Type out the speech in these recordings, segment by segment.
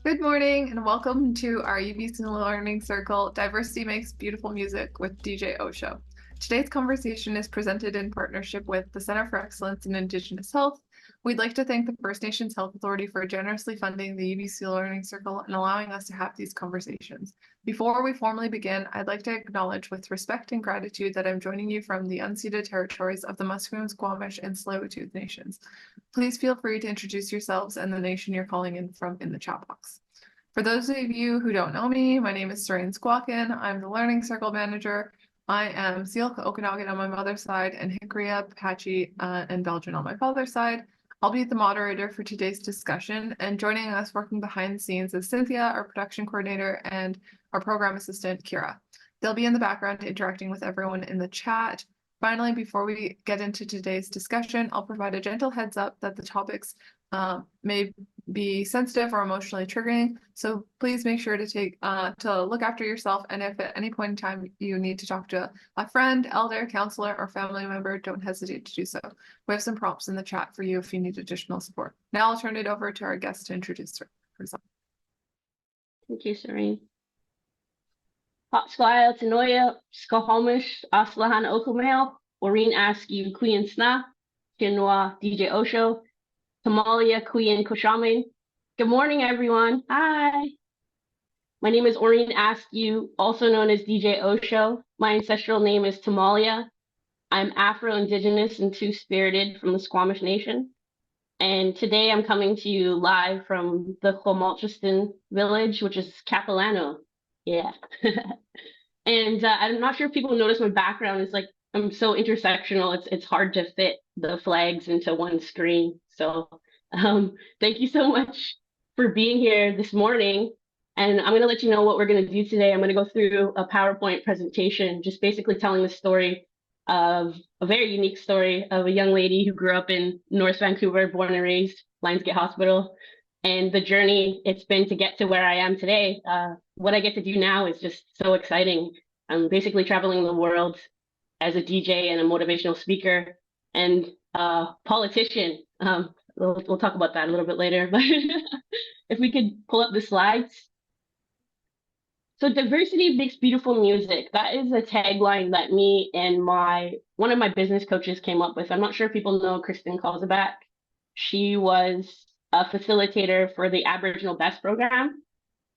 Good morning and welcome to our UBC Learning Circle Diversity Makes Beautiful Music with DJ Osho. Today's conversation is presented in partnership with the Center for Excellence in Indigenous Health. We'd like to thank the First Nations Health Authority for generously funding the UBC Learning Circle and allowing us to have these conversations. Before we formally begin, I'd like to acknowledge with respect and gratitude that I'm joining you from the unceded territories of the Musqueam, Squamish, and Tsleil-Waututh nations. Please feel free to introduce yourselves and the nation you're calling in from in the chat box. For those of you who don't know me, my name is Orene Askew. I'm the Learning Circle Manager. I am Syilx Okanagan on my mother's side and Hickory, Apache, and Belgian on my father's side. I'll be the moderator for today's discussion, and joining us working behind the scenes is Cynthia, our production coordinator, and our program assistant, Kira. They'll be in the background interacting with everyone in the chat. Finally, before we get into today's discussion, I'll provide a gentle heads up that the topics may be sensitive or emotionally triggering. So please make sure to look after yourself. And if at any point in time you need to talk to a friend, elder, counselor, or family member, don't hesitate to do so. We have some prompts in the chat for you if you need additional support. Now I'll turn it over to our guest to introduce herself. Thank you, Serene. Hotspile Tanoia, Skohomish, Aslahan Okumel, Orene Askew, Queen Sna, Chinua, DJ Osho, Tamalia, Queen Koshamin. Good morning, everyone. Hi. My name is Orene Askew, also known as DJ Osho. My ancestral name is Tamalia. I'm Afro-Indigenous and Two-Spirited from the Squamish Nation. And today I'm coming to you live from the Homalchiston village, which is Capilano. Yeah. And I'm not sure if people notice my background is like, I'm so intersectional. It's hard to fit the flags into one screen. So thank you so much for being here this morning. And I'm going to let you know what we're going to do today. I'm going to go through a PowerPoint presentation, just basically telling the story of a very unique story of a young lady who grew up in North Vancouver, born and raised, Lionsgate Hospital, and the journey it's been to get to where I am today. What I get to do now is just so exciting. I'm basically traveling the world as a DJ and a motivational speaker and a politician. We'll talk about that a little bit later, but if we could pull up the slides. So diversity makes beautiful music. That is a tagline that me and one of my business coaches came up with. I'm not sure if people know Kristen Kalsabak. She was a facilitator for the Aboriginal Best program.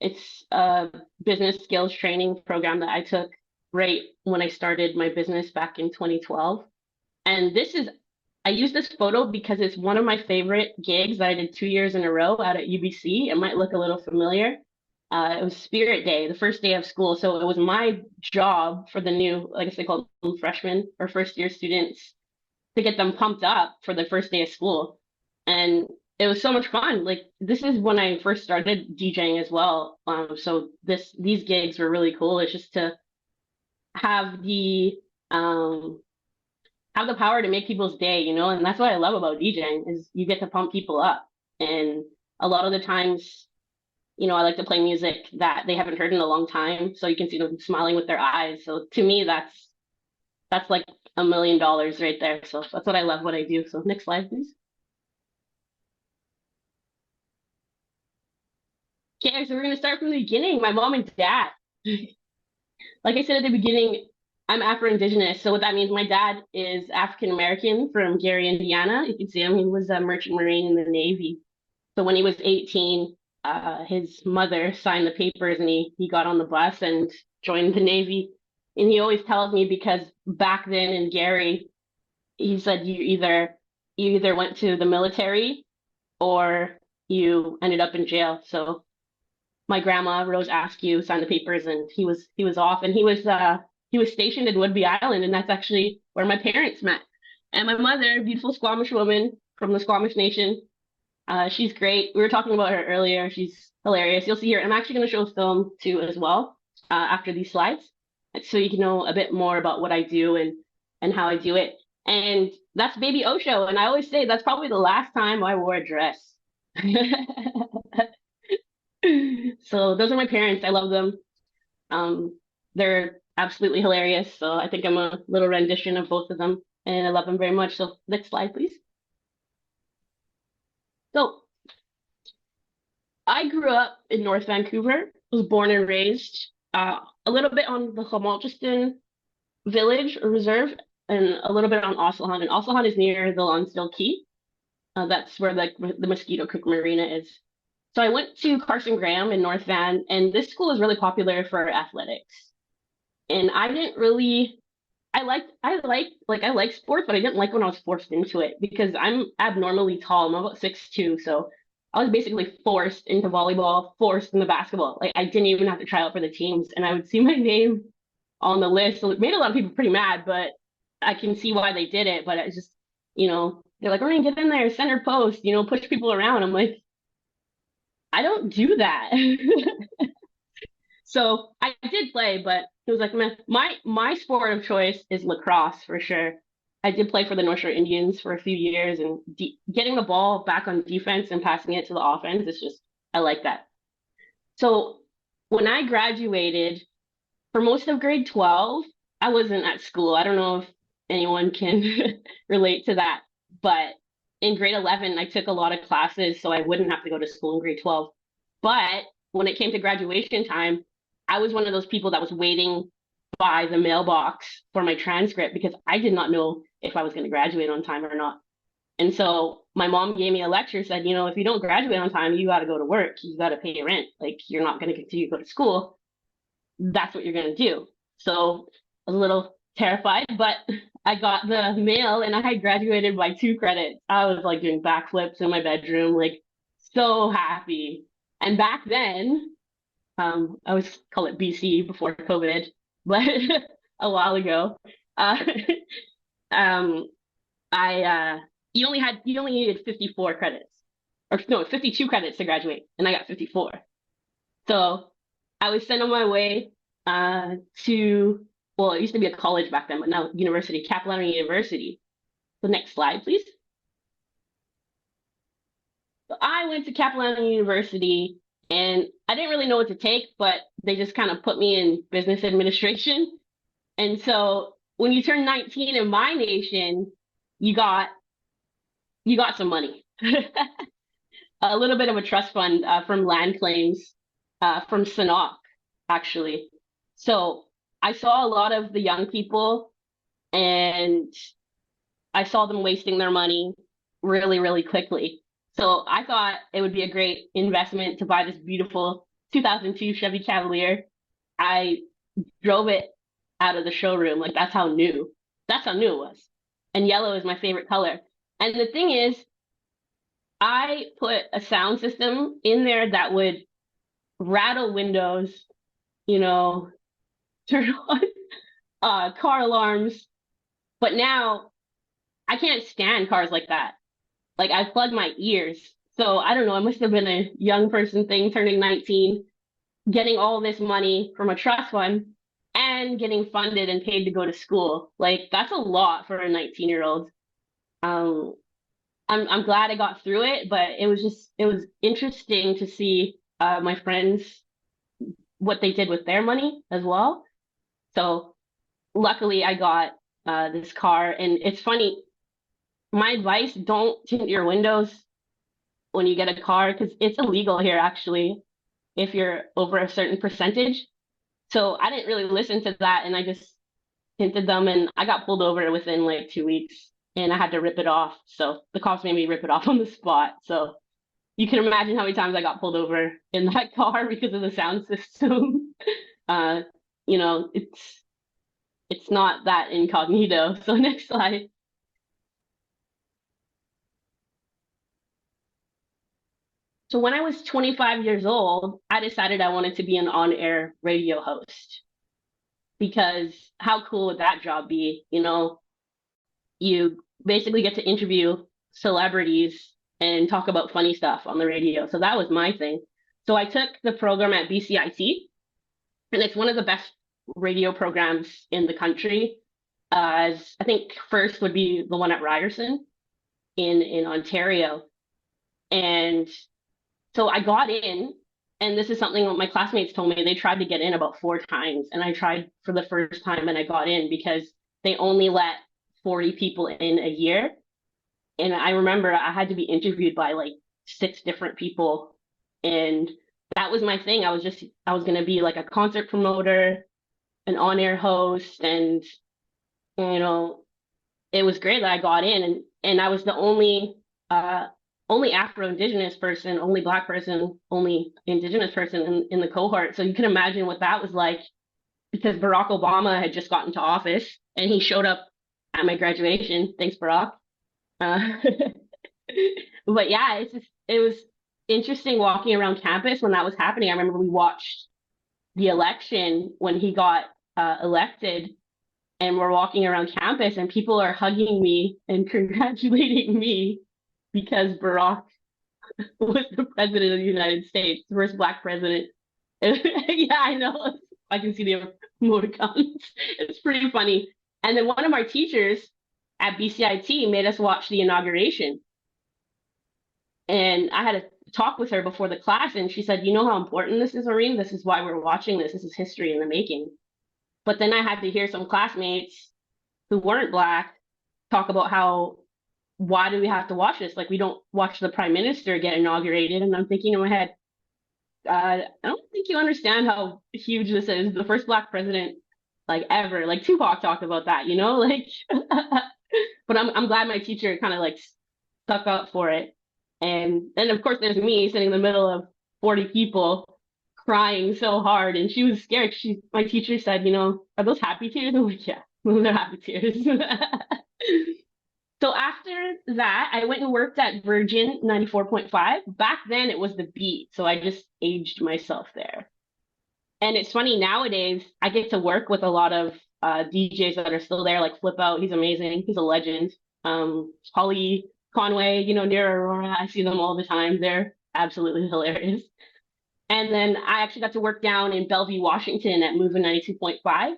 It's a business skills training program that I took right when I started my business back in 2012. And I use this photo because it's one of my favorite gigs that I did 2 years in a row out at UBC. It might look a little familiar. It was Spirit Day, the first day of school. So it was my job for the new, I guess they call them freshmen or first year students, to get them pumped up for the first day of school. And it was so much fun. Like this is when I first started DJing as well. So these gigs were really cool. It's just to have have the power to make people's day, you know, and that's what I love about DJing is you get to pump people up. And a lot of the times, you know, I like to play music that they haven't heard in a long time, so you can see them smiling with their eyes. So to me, that's like $1 million right there. So that's what I love what I do. So next slide, please. Okay, so we're gonna start from the beginning. My mom and dad. Like I said at the beginning, I'm Afro-Indigenous. So what that means, my dad is African American from Gary, Indiana. You can see him. He was a merchant marine in the Navy. So when he was 18, his mother signed the papers and he got on the bus and joined the Navy. And he always tells me because back then in Gary, he said you either went to the military or you ended up in jail. So my grandma, Rose Askew, signed the papers and he was off and he was stationed in Whidbey Island, and that's actually where my parents met. And my mother, beautiful Squamish woman from the Squamish Nation, she's great. We were talking about her earlier. She's hilarious. You'll see her. I'm actually going to show a film too as well after these slides, so you can know a bit more about what I do and how I do it. And that's Baby Osho, and I always say that's probably the last time I wore a dress. So those are my parents. I love them. They're absolutely hilarious. So I think I'm a little rendition of both of them, and I love them very much. So next slide, please. So I grew up in North Vancouver, was born and raised a little bit on the Hamalchiston Village or Reserve and a little bit on Oslahan. And Oslahan is near the Lonsdale Quay. That's where the Mosquito Creek Marina is. So I went to Carson Graham in North Van, and this school is really popular for athletics. And I didn't really I like sports, but I didn't like when I was forced into it because I'm abnormally tall. I'm about 6'2", so I was basically forced into volleyball, forced into basketball. Like I didn't even have to try out for the teams, and I would see my name on the list. So it made a lot of people pretty mad, but I can see why they did it. But it's just, they're like, Orene, get in there, center post, push people around. I'm like, I don't do that. So I did play, but it was like my sport of choice is lacrosse for sure. I did play for the North Shore Indians for a few years, and getting the ball back on defense and passing it to the offense is just I like that. So when I graduated, for most of grade 12, I wasn't at school. I don't know if anyone can relate to that, but in grade 11, I took a lot of classes so I wouldn't have to go to school in grade 12. But when it came to graduation time, I was one of those people that was waiting by the mailbox for my transcript because I did not know if I was going to graduate on time or not. And so my mom gave me a lecture, said, if you don't graduate on time, you got to go to work. You got to pay your rent. Like you're not going to continue to go to school. That's what you're going to do. So I was a little terrified, but I got the mail and I had graduated by 2 credits. I was like doing backflips in my bedroom, like so happy. And back then, I was call it BC before COVID, but a while ago, uh, um, you only needed 54 credits, or no, 52 credits to graduate, and I got 54. So I was sent on my way to, well, it used to be a college back then, but now university, Capilano University. The next slide, please. So I went to Capilano University and I didn't really know what to take, but they just kind of put me in business administration. And so when you turn 19 in my nation, you got some money. A little bit of a trust fund from land claims from Sanok, actually. So I saw a lot of the young people and I saw them wasting their money really, really quickly. So I thought it would be a great investment to buy this beautiful 2002 Chevy Cavalier. I drove it out of the showroom. Like that's how new it was. And yellow is my favorite color. And the thing is, I put a sound system in there that would rattle windows, you know, turn on car alarms. But now I can't stand cars like that. Like I plugged my ears. So I don't know, it must have been a young person thing turning 19, getting all this money from a trust fund and getting funded and paid to go to school. Like that's a lot for a 19-year-old. Um, I'm glad I got through it, but it was interesting to see my friends what they did with their money as well. So luckily I got this car, and it's funny. My advice, don't tint your windows when you get a car because it's illegal here actually if you're over a certain percentage. So I didn't really listen to that and I just tinted them and I got pulled over within like 2 weeks and I had to rip it off. So the cops made me rip it off on the spot. So you can imagine how many times I got pulled over in that car because of the sound system. uh, it's not that incognito. So next slide. So when I was 25 years old, I decided I wanted to be an on-air radio host because how cool would that job be? You basically get to interview celebrities and talk about funny stuff on the radio. So that was my thing. So I took the program at BCIT, and it's one of the best radio programs in the country. As I think first would be the one at Ryerson in Ontario. And so I got in, and this is something my classmates told me. They tried to get in about 4 times, and I tried for the first time, and I got in because they only let 40 people in a year. And I remember I had to be interviewed by like 6 different people, And that was my thing. I was going to be like a concert promoter, an on-air host, and you know, it was great that I got in, and I was the uh only Afro-Indigenous person, only Black person, only Indigenous person in the cohort. So you can imagine what that was like because Barack Obama had just gotten to office and he showed up at my graduation. Thanks, Barack. Uh, but yeah, it was interesting walking around campus when that was happening. I remember we watched the election when he got elected, and we're walking around campus, and people are hugging me and congratulating me because Barack was the president of the United States, the first Black president. Yeah, I know. I can see the emoticons. It's pretty funny. And then one of my teachers at BCIT made us watch the inauguration. And I had a talk with her before the class, and she said, "You know how important this is, Orene? This is why we're watching this. This is history in the making." But then I had to hear some classmates who weren't Black talk about how, why do we have to watch this? Like, we don't watch the prime minister get inaugurated. And I'm thinking in my head, I don't think you understand how huge this is. The first Black president, like, ever. Like, Tupac talked about that, you know? Like, but I'm glad my teacher kind of like stuck up for it. And then, of course, there's me sitting in the middle of 40 people crying so hard. And she was scared. My teacher said, "Are those happy tears?" I'm like, "Yeah, those are happy tears." So after that, I went and worked at Virgin 94.5. Back then, it was the Beat. So I just aged myself there. And it's funny, nowadays, I get to work with a lot of DJs that are still there, like Flip Out. He's amazing. He's a legend. Holly Conway, near Aurora. I see them all the time. They're absolutely hilarious. And then I actually got to work down in Bellevue, Washington at Moving 92.5.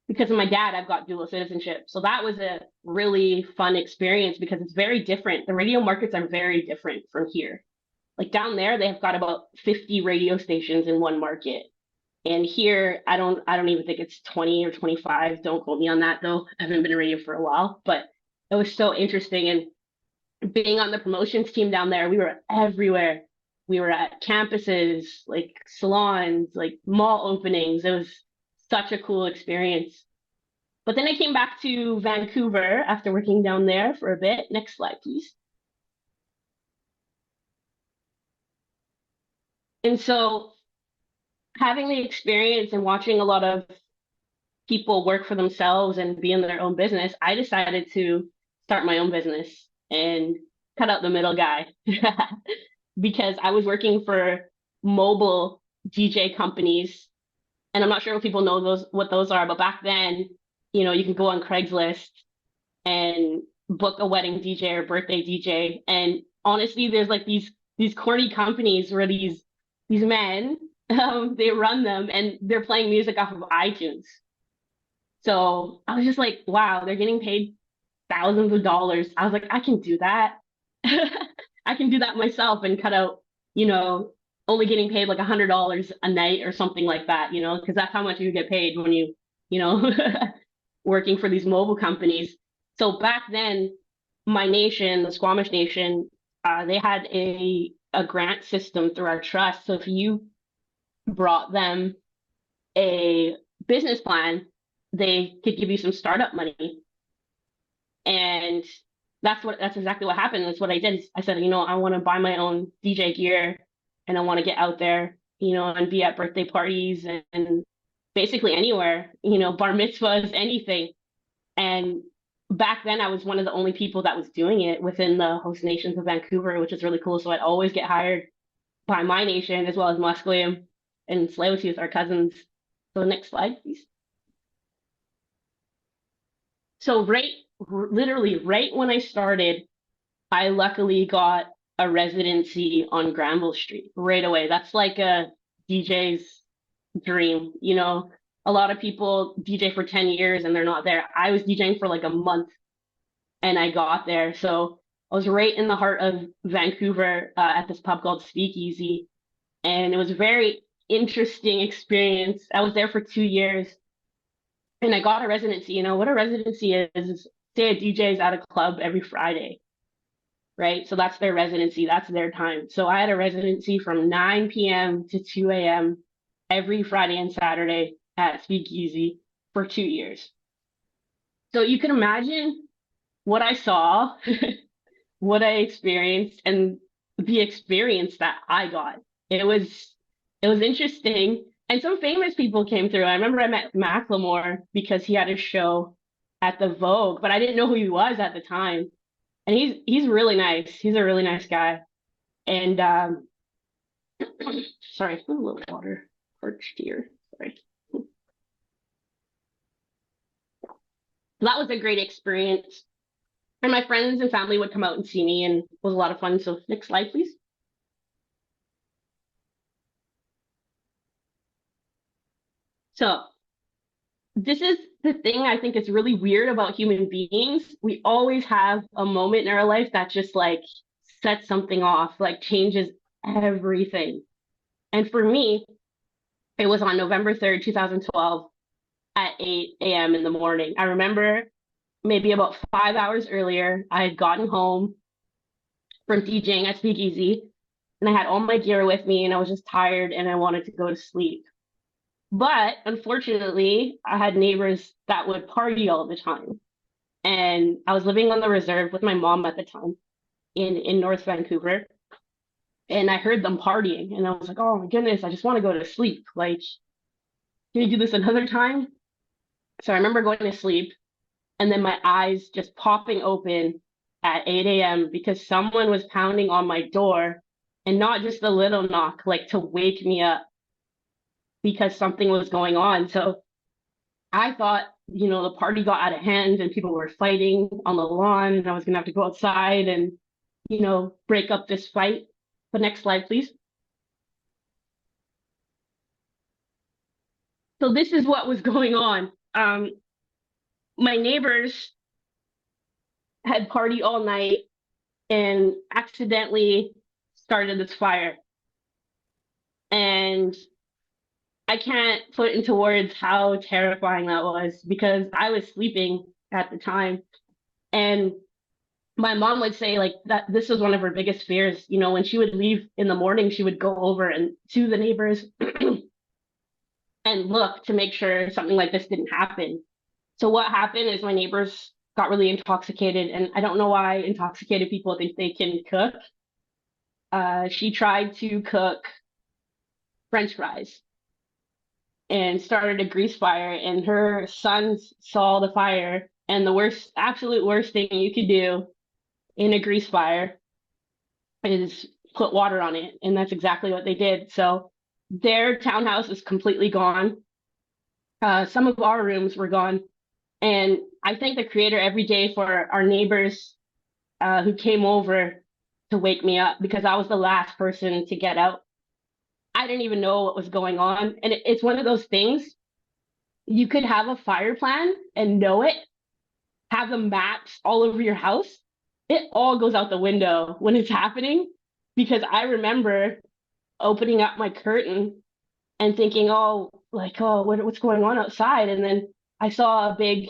Because of my dad, I've got dual citizenship. So that was a really fun experience because it's very different. The radio markets are very different from here. Like down there, they've got about 50 radio stations in one market. And here, I don't even think it's 20 or 25. Don't quote me on that though. I haven't been in radio for a while, but it was so interesting. And being on the promotions team down there, we were everywhere. We were at campuses, like salons, like mall openings. It was such a cool experience. But then I came back to Vancouver after working down there for a bit. Next slide, please. And so having the experience and watching a lot of people work for themselves and be in their own business, I decided to start my own business and cut out the middle guy because I was working for mobile DJ companies. And I'm not sure if people know what those are, but back then, you can go on Craigslist and book a wedding DJ or birthday DJ. And honestly, there's like these corny companies where these men they run them and they're playing music off of iTunes. So I was just like, wow, they're getting paid thousands of dollars. I was like, I can do that. I can do that myself and cut out, only getting paid like $100 a night or something like that, because that's how much you get paid when working for these mobile companies. So back then, my nation, the Squamish Nation, they had a grant system through our trust. So if you brought them a business plan, they could give you some startup money. And that's exactly what happened. That's what I did. I said, I want to buy my own DJ gear and I want to get out there, and be at birthday parties and basically anywhere, bar mitzvahs, anything. And back then I was one of the only people that was doing it within the host nations of Vancouver, which is really cool. So I'd always get hired by my nation as well as Musqueam and Tsleil-Waututh, our cousins. So next slide, please. So literally right when I started, I luckily got a residency on Granville Street right away. That's like a DJ's dream. A lot of people DJ for 10 years and they're not there. I was DJing for like a month and I got there. So I was right in the heart of Vancouver at this pub called Speakeasy. And it was a very interesting experience. I was there for 2 years and I got a residency. What a residency is say a DJ's at a club every Friday, right? So that's their residency, that's their time. So I had a residency from 9 p.m. to 2 a.m. every Friday and Saturday at Speakeasy for 2 years. So you can imagine what I saw, what I experienced, and the experience that I got. It was interesting. And some famous people came through. I remember I met Macklemore because he had a show at the Vogue, but I didn't know who he was at the time. And he's really nice. He's a really nice guy. And sorry, a little water parched here. Sorry. That was a great experience. And my friends and family would come out and see me, and it was a lot of fun. So next slide, please. So this is the thing I think is really weird about human beings. We always have a moment in our life that just like sets something off, like changes everything. And for me, it was on November 3rd, 2012 at 8 a.m. in the morning. I remember maybe about 5 hours earlier, I had gotten home from DJing at Speakeasy and I had all my gear with me and I was just tired and I wanted to go to sleep. But unfortunately, I had neighbors that would party all the time. And I was living on the reserve with my mom at the time in North Vancouver. And I heard them partying and I was like, oh my goodness, I just want to go to sleep. Like, can you do this another time? So I remember going to sleep and then my eyes just popping open at 8 a.m. because someone was pounding on my door and not just a little knock, like to wake me up because something was going on. So I thought, the party got out of hand and people were fighting on the lawn and I was gonna have to go outside and, break up this fight. The next slide, please. So this is what was going on. My neighbors had partied all night and accidentally started this fire. And I can't put into words how terrifying that was because I was sleeping at the time. And my mom would say like that this was one of her biggest fears. When she would leave in the morning, she would go over and to the neighbors and look to make sure something like this didn't happen. So what happened is my neighbors got really intoxicated, and I don't know why intoxicated people think they can cook. She tried to cook French fries and started a grease fire, and her sons saw the fire. And the absolute worst thing you could do in a grease fire is put water on it. And that's exactly what they did. So their townhouse is completely gone. Some of our rooms were gone. And I thank the creator every day for our neighbors who came over to wake me up because I was the last person to get out. I didn't even know what was going on. And it's one of those things, you could have a fire plan and know it, have the maps all over your house. It all goes out the window when it's happening because I remember opening up my curtain and thinking, what's going on outside? And then I saw a big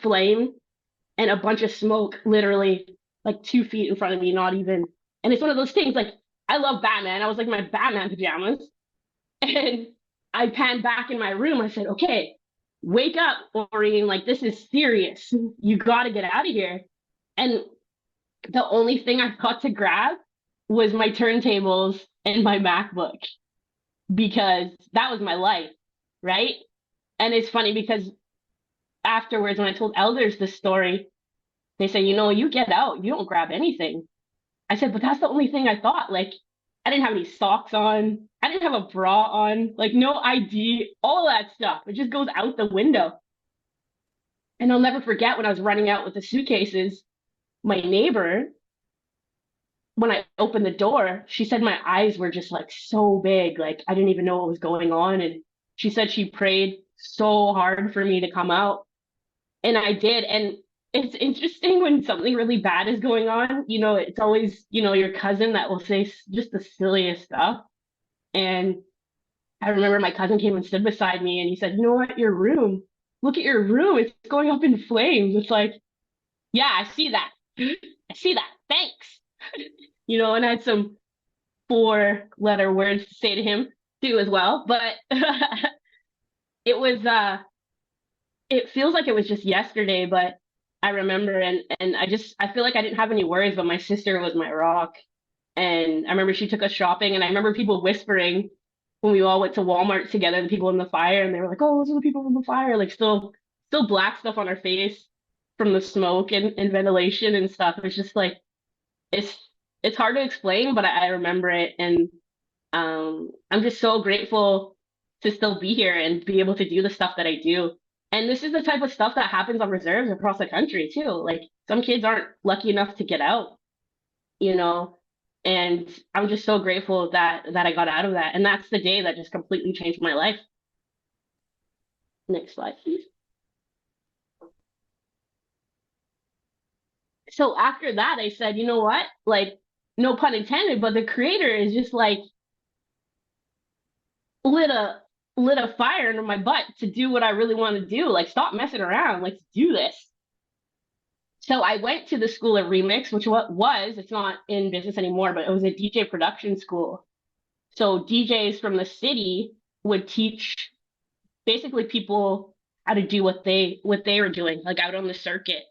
flame and a bunch of smoke literally like 2 feet in front of me, not even. And it's one of those things like I love Batman. I was like my Batman pajamas. And I panned back in my room. I said, okay, wake up, Orene. Like this is serious. You got to get out of here. And the only thing I thought to grab was my turntables and my MacBook because that was my life, right? And it's funny because afterwards, when I told elders this story, they say, you get out, you don't grab anything. I said, but that's the only thing I thought. Like, I didn't have any socks on. I didn't have a bra on, like no ID, all that stuff. It just goes out the window. And I'll never forget when I was running out with the suitcases, my neighbor, when I opened the door, she said my eyes were just like so big. Like I didn't even know what was going on. And she said she prayed so hard for me to come out. And I did. And it's interesting when something really bad is going on, it's always, your cousin that will say just the silliest stuff. And I remember my cousin came and stood beside me and he said, you know what, your room, look at your room. It's going up in flames. It's like, yeah, I see that. I see that. Thanks. And I had some four-letter words to say to him too as well. But it was it feels like it was just yesterday, but I remember and I feel like I didn't have any worries, but my sister was my rock. And I remember she took us shopping, and I remember people whispering when we all went to Walmart together, the people in the fire, and they were like, "Oh, those are the people from the fire," like still black stuff on our face from the smoke and ventilation and stuff. It's just like it's it's hard to explain, but I remember it, and I'm just so grateful to still be here and be able to do the stuff that I do. And this is the type of stuff that happens on reserves across the country too. Like some kids aren't lucky enough to get out, you know, and I'm just so grateful that I got out of that. And that's the day that just completely changed my life. Next slide, please. So after that, I said, you know what? Like, no pun intended, but the creator is just like lit a lit a fire under my butt to do what I really want to do. Like, stop messing around. Let's do this. So I went to the School of Remix, which what was, it's not in business anymore, but it was a DJ production school. So DJs from the city would teach basically people how to do what they were doing, like out on the circuit.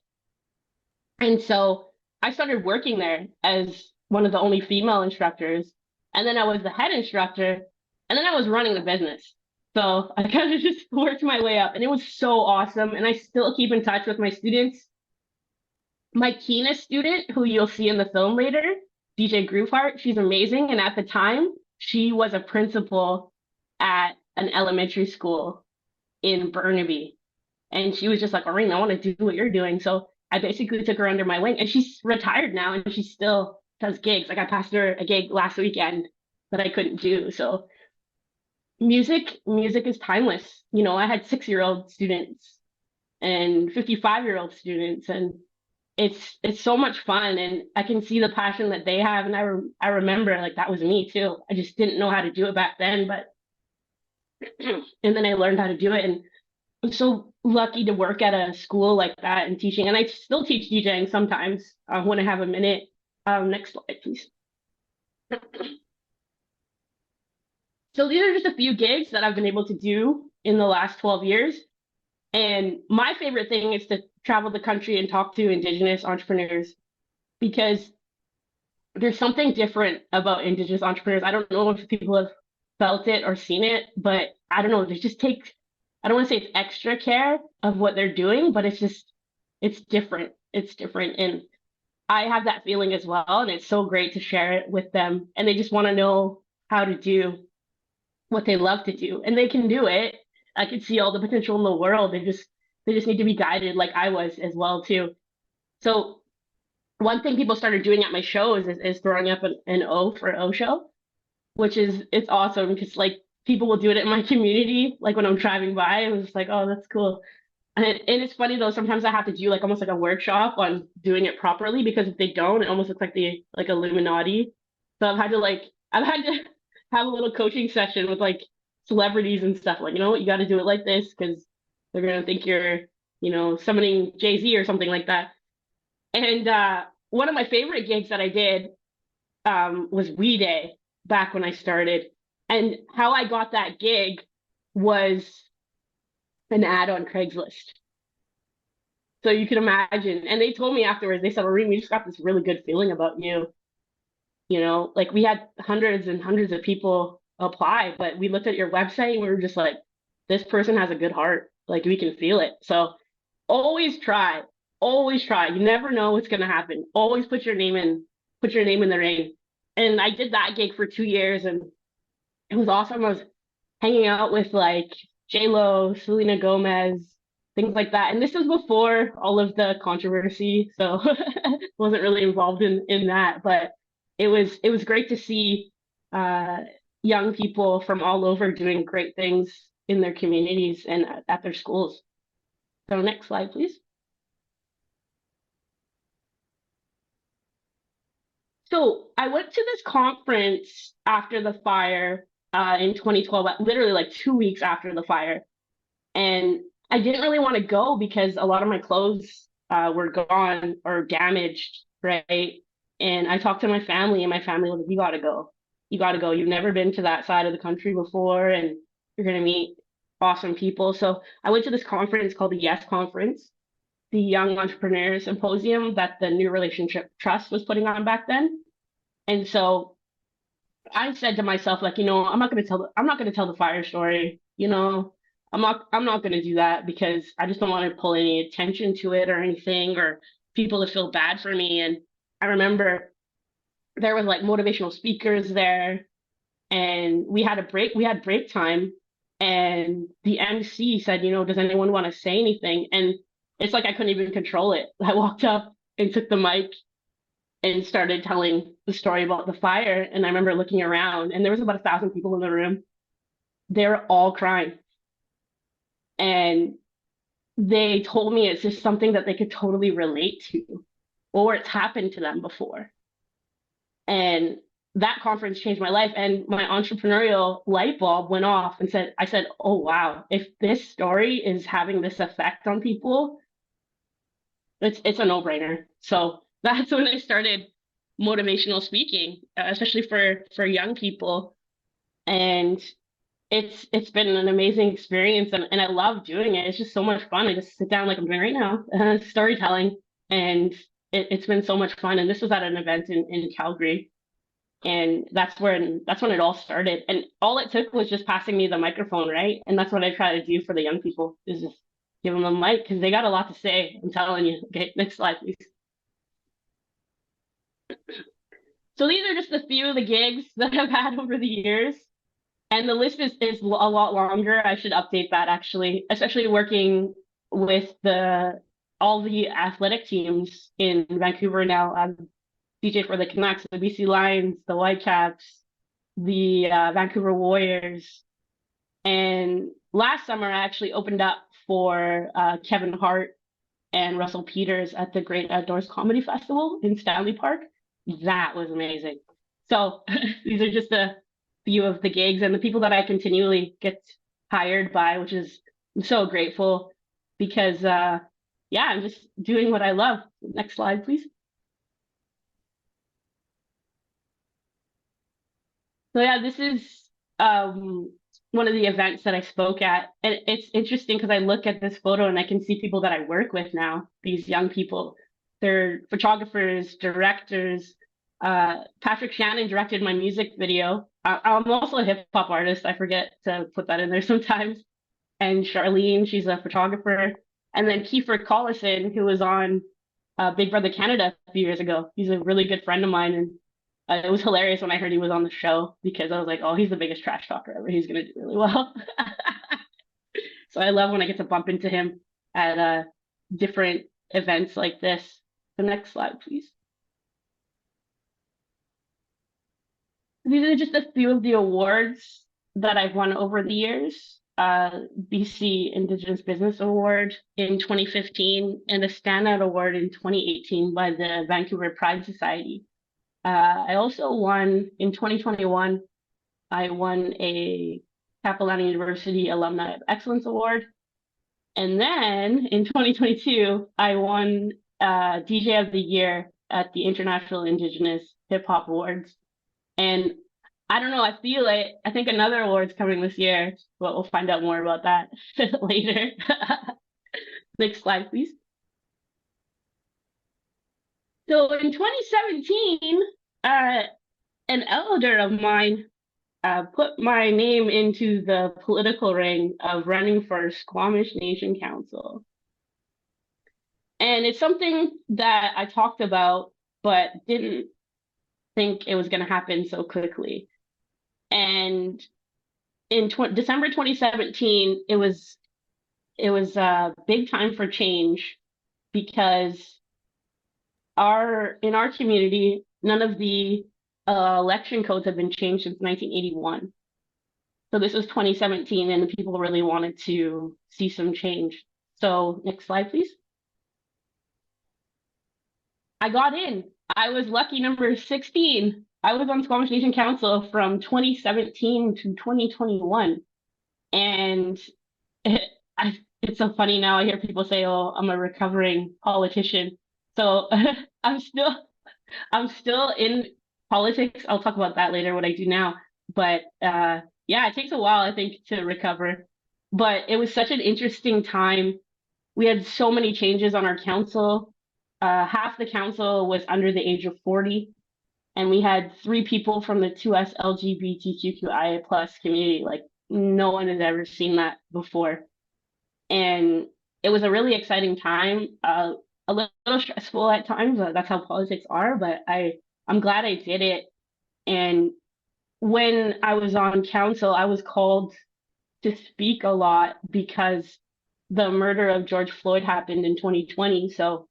And so I started working there as one of the only female instructors. And then I was the head instructor. And then I was running the business. So I kind of just worked my way up. And it was so awesome. And I still keep in touch with my students. My keenest student, who you'll see in the film later, DJ Grooveheart, she's amazing. And at the time, she was a principal at an elementary school in Burnaby. And she was just like, Orene, I want to do what you're doing. So I basically took her under my wing, and she's retired now and she still does gigs. Like I passed her a gig last weekend that I couldn't do. So music is timeless. I had 6-year-old students and 55-year-old students, and it's so much fun, and I can see the passion that they have. And I remember like that was me too. I just didn't know how to do it back then, but and then I learned how to do it, and I'm so lucky to work at a school like that and teaching. And I still teach DJing sometimes when I have a minute. Next slide, please. So these are just a few gigs that I've been able to do in the last 12 years. And my favorite thing is to travel the country and talk to Indigenous entrepreneurs, because there's something different about Indigenous entrepreneurs. I don't know if people have felt it or seen it, but I don't know. They just take, I don't want to say it's extra care of what they're doing, but it's different. It's different. And I have that feeling as well. And it's so great to share it with them. And they just want to know how to do what they love to do. And they can do it. I could see all the potential in the world. They just need to be guided like I was as well too. So one thing people started doing at my shows is throwing up an O for Osho, which is it's awesome because like people will do it in my community, like when I'm driving by, and it's like, oh, that's cool. And it's funny though, sometimes I have to do like almost like a workshop on doing it properly, because if they don't, it almost looks like the like Illuminati. So I've had to have a little coaching session with like celebrities and stuff. Like, you know what, you got to do it like this because they're gonna think you're, summoning Jay-Z or something like that. And one of my favorite gigs that I did was We Day back when I started. And how I got that gig was an ad on Craigslist. So you can imagine. And they told me afterwards, they said, Orene, we just got this really good feeling about you. Like we had hundreds and hundreds of people apply, but we looked at your website and we were just like, this person has a good heart. Like we can feel it. So always try. Always try. You never know what's gonna happen. Always put your name in the ring. And I did that gig for 2 years, and it was awesome. I was hanging out with like J-Lo, Selena Gomez, things like that. And this was before all of the controversy, so wasn't really involved in that. But it was great to see uh, young people from all over doing great things in their communities and at their schools. So next slide, please. So I went to this conference after the fire in 2012, literally like 2 weeks after the fire. And I didn't really want to go because a lot of my clothes were gone or damaged, right? And I talked to my family, and my family was like, "You gotta go. You gotta go. You've never been to that side of the country before, and you're gonna meet awesome people." So I went to this conference called the Yes Conference, the Young Entrepreneur Symposium that the New Relationship Trust was putting on back then. And so I said to myself, like, I'm not gonna tell the fire story. I'm not gonna do that because I just don't want to pull any attention to it or anything or people to feel bad for me. And I remember there was like motivational speakers there, and we had break time, and the MC said, does anyone want to say anything? And it's like I couldn't even control it. I walked up and took the mic and started telling the story about the fire. And I remember looking around, and there was about 1,000 people in the room. They were all crying. And they told me it's just something that they could totally relate to, or it's happened to them before. And that conference changed my life. And my entrepreneurial light bulb went off and I said, oh, wow, if this story is having this effect on people, it's a no-brainer. So that's when I started motivational speaking, especially for young people. And it's been an amazing experience, and I love doing it. It's just so much fun. I just sit down like I'm doing right now, storytelling, and it's been so much fun. And this was at an event in Calgary, and that's when it all started. And all it took was just passing me the microphone, right? And that's what I try to do for the young people is just give them a mic because they got a lot to say. I'm telling you. Okay, next slide, please. So these are just a few of the gigs that I've had over the years. And the list is a lot longer. I should update that actually, especially working with all the athletic teams in Vancouver now. I'm DJ for the Canucks, the BC Lions, the Whitecaps, the Vancouver Warriors. And last summer, I actually opened up for Kevin Hart and Russell Peters at the Great Outdoors Comedy Festival in Stanley Park. That was amazing. So these are just a few of the gigs and the people that I continually get hired by, which is I'm so grateful because yeah, I'm just doing what I love. Next slide, please. So yeah, this is one of the events that I spoke at. And it's interesting because I look at this photo and I can see people that I work with now, these young people. They're photographers, directors. Patrick Shannon directed my music video. I'm also a hip hop artist. I forget to put that in there sometimes. And Charlene, she's a photographer. And then Kiefer Collison, who was on Big Brother Canada a few years ago. He's a really good friend of mine. And it was hilarious when I heard he was on the show because I was like, oh, he's the biggest trash talker ever. He's going to do really well. So I love when I get to bump into him at different events like this. The next slide, please. These are just a few of the awards that I've won over the years. BC Indigenous Business Award in 2015 and the Standout Award in 2018 by the Vancouver Pride Society. I also won in 2021, I won a Capilano University Alumni of Excellence Award. And then in 2022, I won DJ of the Year at the International Indigenous Hip Hop Awards. And I don't know, I think another award's coming this year, but we'll find out more about that later. Next slide, please. So in 2017, an elder of mine put my name into the political ring of running for Squamish Nation Council. And it's something that I talked about, but didn't think it was going to happen so quickly. And in December 2017, it was a big time for change because in our community, none of the election codes have been changed since 1981. So this was 2017, and the people really wanted to see some change. So next slide, please. I got in. I was lucky number 16. I was on Squamish Nation Council from 2017 to 2021. And it's so funny now. I hear people say, "Oh, I'm a recovering politician." So I'm still I'm still in politics. I'll talk about that later, what I do now. But yeah, it takes a while, I think, to recover. But it was such an interesting time. We had so many changes on our council. Half the council was under the age of 40, and we had three people from the 2S LGBTQIA plus community. Like no one has ever seen that before. And it was a really exciting time. A little stressful at times. That's how politics are, but I'm glad I did it. And when I was on council, I was called to speak a lot because the murder of George Floyd happened in 2020. So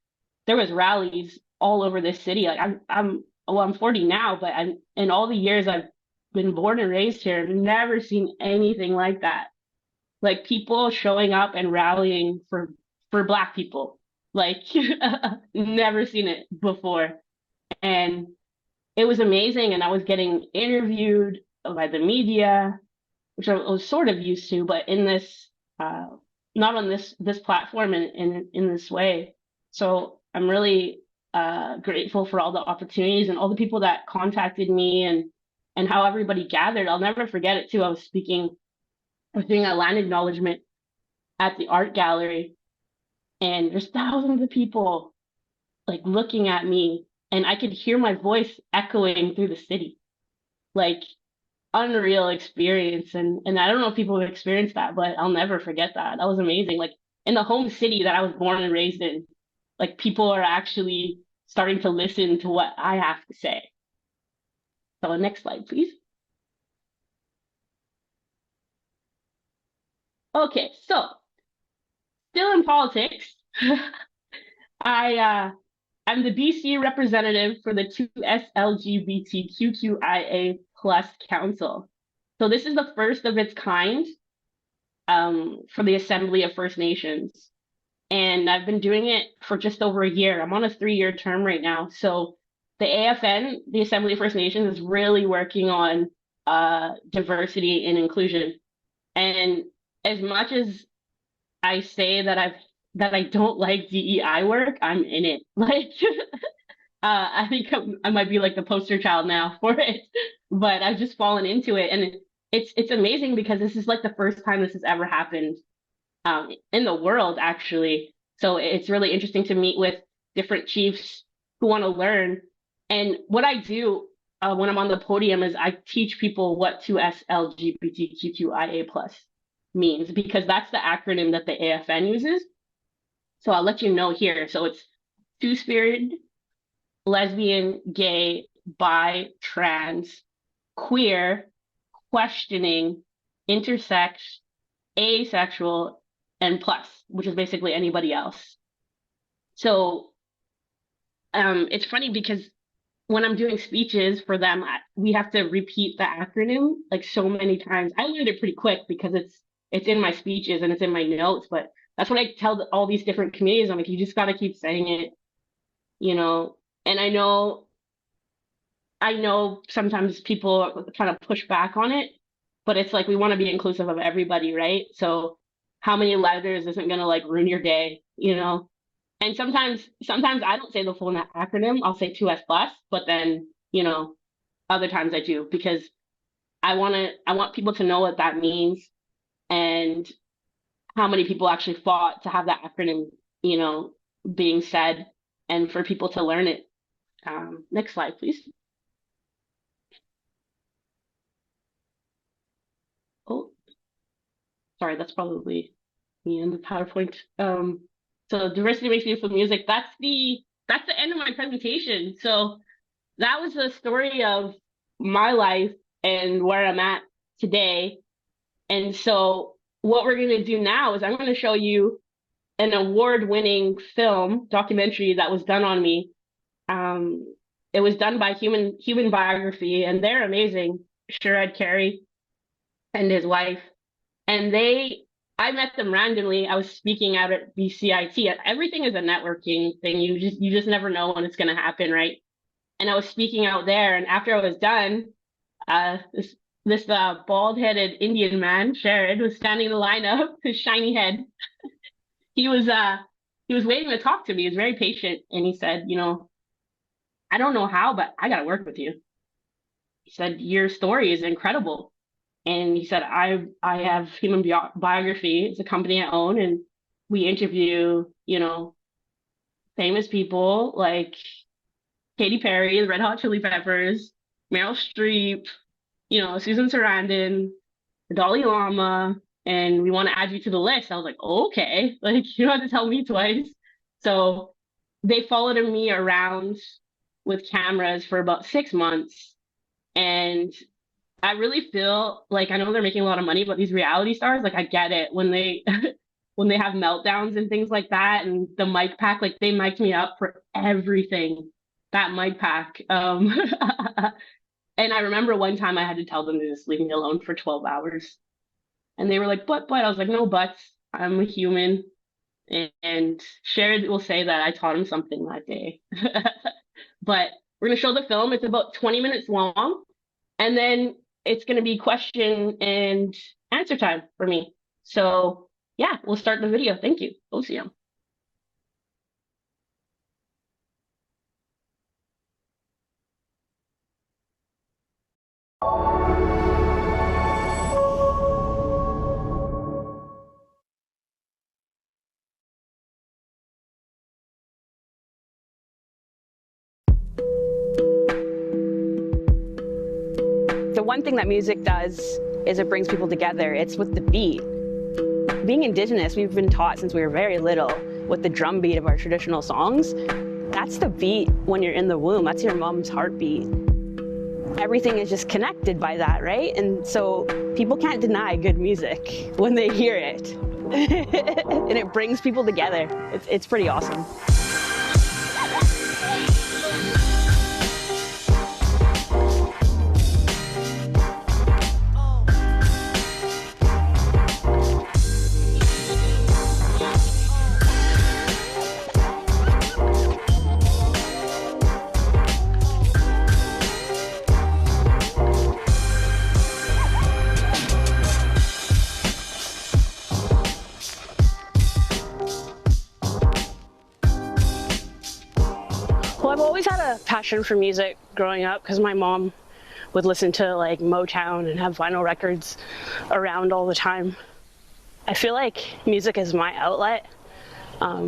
there was rallies all over this city. Like I'm 40 now, but in all the years I've been born and raised here, I've never seen anything like that. Like people showing up and rallying for Black people. Like never seen it before. And it was amazing. And I was getting interviewed by the media, which I was sort of used to, but in this not on this platform in this way. So I'm really grateful for all the opportunities and all the people that contacted me and how everybody gathered. I'll never forget it too. I was doing a land acknowledgement at the art gallery, and there's thousands of people like looking at me, and I could hear my voice echoing through the city. Like unreal experience. And I don't know if people have experienced that, but I'll never forget that. That was amazing. Like in the home city that I was born and raised in, like people are actually starting to listen to what I have to say. So next slide, please. Okay, so still in politics. I I'm the BC representative for the 2S LGBTQIA plus council. So this is the first of its kind for the Assembly of First Nations. And I've been doing it for just over a year. I'm on a 3-year term right now. So the AFN, the Assembly of First Nations, is really working on diversity and inclusion. And as much as I say that I don't like DEI work, I'm in it. Like I think I might be like the poster child now for it, but I've just fallen into it, and it's amazing because this is like the first time this has ever happened in the world, actually. So it's really interesting to meet with different chiefs who want to learn. And what I do when I'm on the podium is I teach people what 2S LGBTQIA plus means because that's the acronym that the AFN uses. So I'll let you know here. So it's two-spirit, lesbian, gay, bi, trans, queer, questioning, intersex, asexual, and plus, which is basically anybody else. So it's funny because when I'm doing speeches for them, we have to repeat the acronym like so many times. I learned it pretty quick because it's in my speeches and it's in my notes, but that's what I tell all these different communities. I'm like, you just got to keep saying it, you know. And I know sometimes people kind of push back on it, but it's like we want to be inclusive of everybody, right? So how many letters isn't gonna like ruin your day, you know? And sometimes I don't say the full acronym. I'll say 2S plus, but then, you know, other times I do because I want people to know what that means and how many people actually fought to have that acronym, you know, being said and for people to learn it. Next slide, please. Oh, sorry, that's probably the end of PowerPoint. So diversity makes beautiful music. That's the end of my presentation. So that was the story of my life and where I'm at today. And so what we're going to do now is I'm going to show you an award-winning film documentary that was done on me. It was done by Human Biography, and they're amazing. Sherrod Carey and his wife, and I met them randomly. I was speaking out at BCIT. Everything is a networking thing. You just never know when it's going to happen, right? And I was speaking out there, and after I was done, this bald-headed Indian man, Sherrod, was standing in the lineup, his shiny head, he was waiting to talk to me. He was very patient, and he said, you know, I don't know how, but I got to work with you. He said, your story is incredible. And he said, I have Human Biography. It's a company I own, and we interview, you know, famous people like Katy Perry, the Red Hot Chili Peppers, Meryl Streep, you know, Susan Sarandon, the Dalai Lama, and we want to add you to the list. I was like, okay, like you don't have to tell me twice. So they followed me around with cameras for about 6 months. And I really feel like I know they're making a lot of money, but these reality stars, like I get it when they when they have meltdowns and things like that, and the mic pack, like they mic'd me up for everything. That mic pack. And I remember one time I had to tell them to just leave me alone for 12 hours. And they were like, but, I was like, no buts. I'm a human. And Shared will say that I taught him something that day. But we're going to show the film. It's about 20 minutes long. And then it's going to be question and answer time for me. So yeah, we'll start the video. Thank you. OCM. The one thing that music does is it brings people together. It's with the beat. Being Indigenous, we've been taught since we were very little with the drum beat of our traditional songs. That's the beat when you're in the womb. That's your mom's heartbeat. Everything is just connected by that, right? And so people can't deny good music when they hear it. And it brings people together. It's pretty awesome. Well, I've always had a passion for music growing up because my mom would listen to like Motown and have vinyl records around all the time. I feel like music is my outlet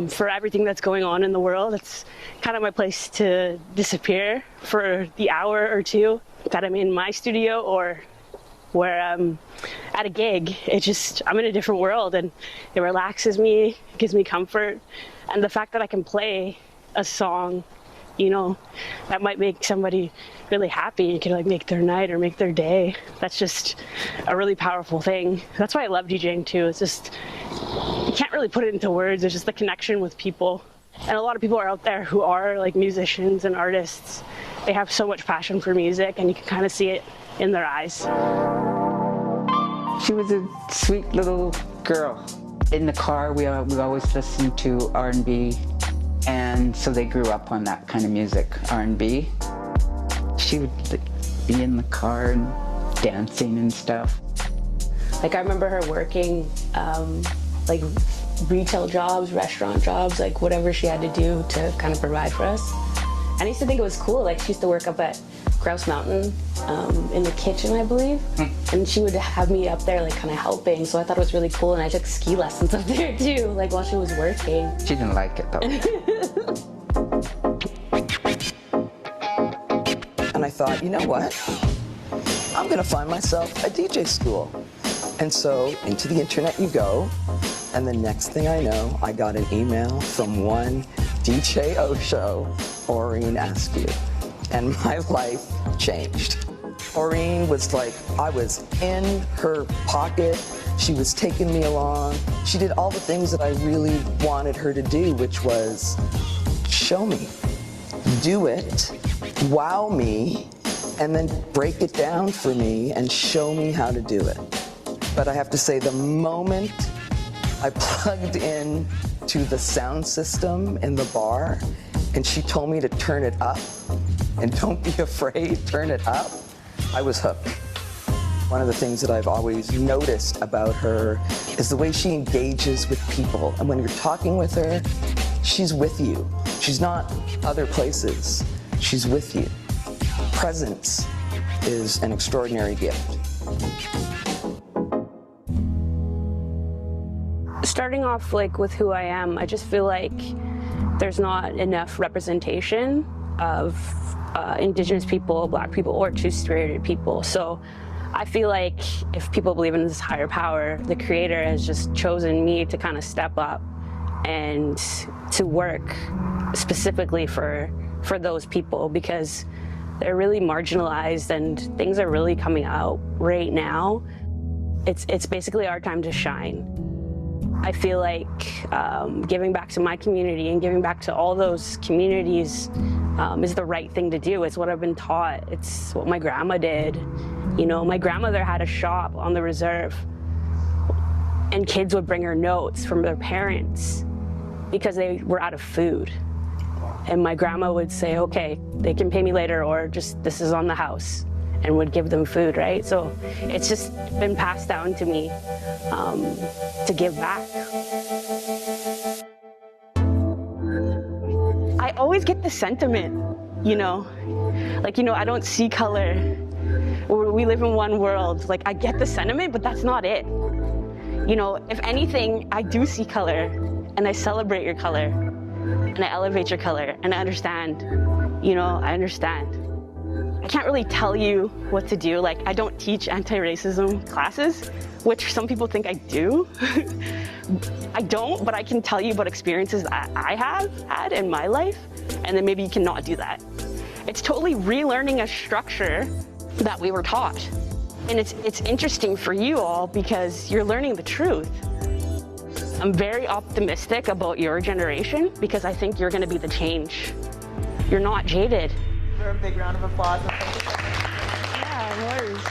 for everything that's going on in the world. It's kind of my place to disappear for the hour or two that I'm in my studio or where I'm at a gig. I'm in a different world and it relaxes me, gives me comfort. And the fact that I can play a song, you know, that might make somebody really happy. It can like make their night or make their day. That's just a really powerful thing. That's why I love DJing too. It's just, you can't really put it into words. It's just the connection with people. And a lot of people are out there who are like musicians and artists. They have so much passion for music and you can kind of see it in their eyes. She was a sweet little girl. In the car, we always listened to R&B. And so they grew up on that kind of music, R&B. She would be in the car and dancing and stuff. Like I remember her working like retail jobs, restaurant jobs, like whatever she had to do to kind of provide for us. And I used to think it was cool. Like she used to work up at Grouse Mountain in the kitchen, I believe. And she would have me up there like kind of helping. So I thought it was really cool. And I took ski lessons up there too, like while she was working. She didn't like it though. And I thought, you know what? I'm gonna find myself a DJ school. And so into the internet you go. And the next thing I know, I got an email from one DJ Osho, Orene Askew. And my life changed. Orene was like, I was in her pocket. She was taking me along. She did all the things that I really wanted her to do, which was show me, do it, wow me, and then break it down for me and show me how to do it. But I have to say, the moment I plugged in to the sound system in the bar and she told me to turn it up, and don't be afraid, turn it up, I was hooked. One of the things that I've always noticed about her is the way she engages with people. And when you're talking with her, she's with you. She's not other places. She's with you. Presence is an extraordinary gift. Starting off with who I am, I just feel like there's not enough representation of Indigenous people, Black people, or Two-Spirited people. So I feel like if people believe in this higher power, the Creator has just chosen me to kind of step up and to work specifically for those people, because they're really marginalized and things are really coming out right now. It's basically our time to shine. I feel like giving back to my community and giving back to all those communities is the right thing to do. It's what I've been taught. It's what my grandma did. You know, my grandmother had a shop on the reserve, and kids would bring her notes from their parents because they were out of food. And my grandma would say, okay, they can pay me later, or just this is on the house, and would give them food, right? So it's just been passed down to me to give back. I always get the sentiment, you know, I don't see color. We live in one world. Like, I get the sentiment, but that's not it. You know, if anything, I do see color, and I celebrate your color, and I elevate your color, and I understand, I understand. I can't really tell you what to do. Like, I don't teach anti-racism classes, which some people think I do. I don't, but I can tell you about experiences that I have had in my life, and then maybe you cannot do that. It's totally relearning a structure that we were taught. And it's interesting for you all because you're learning the truth. I'm very optimistic about your generation because I think you're gonna be the change. You're not jaded. For a big round of applause. Yeah, no worries.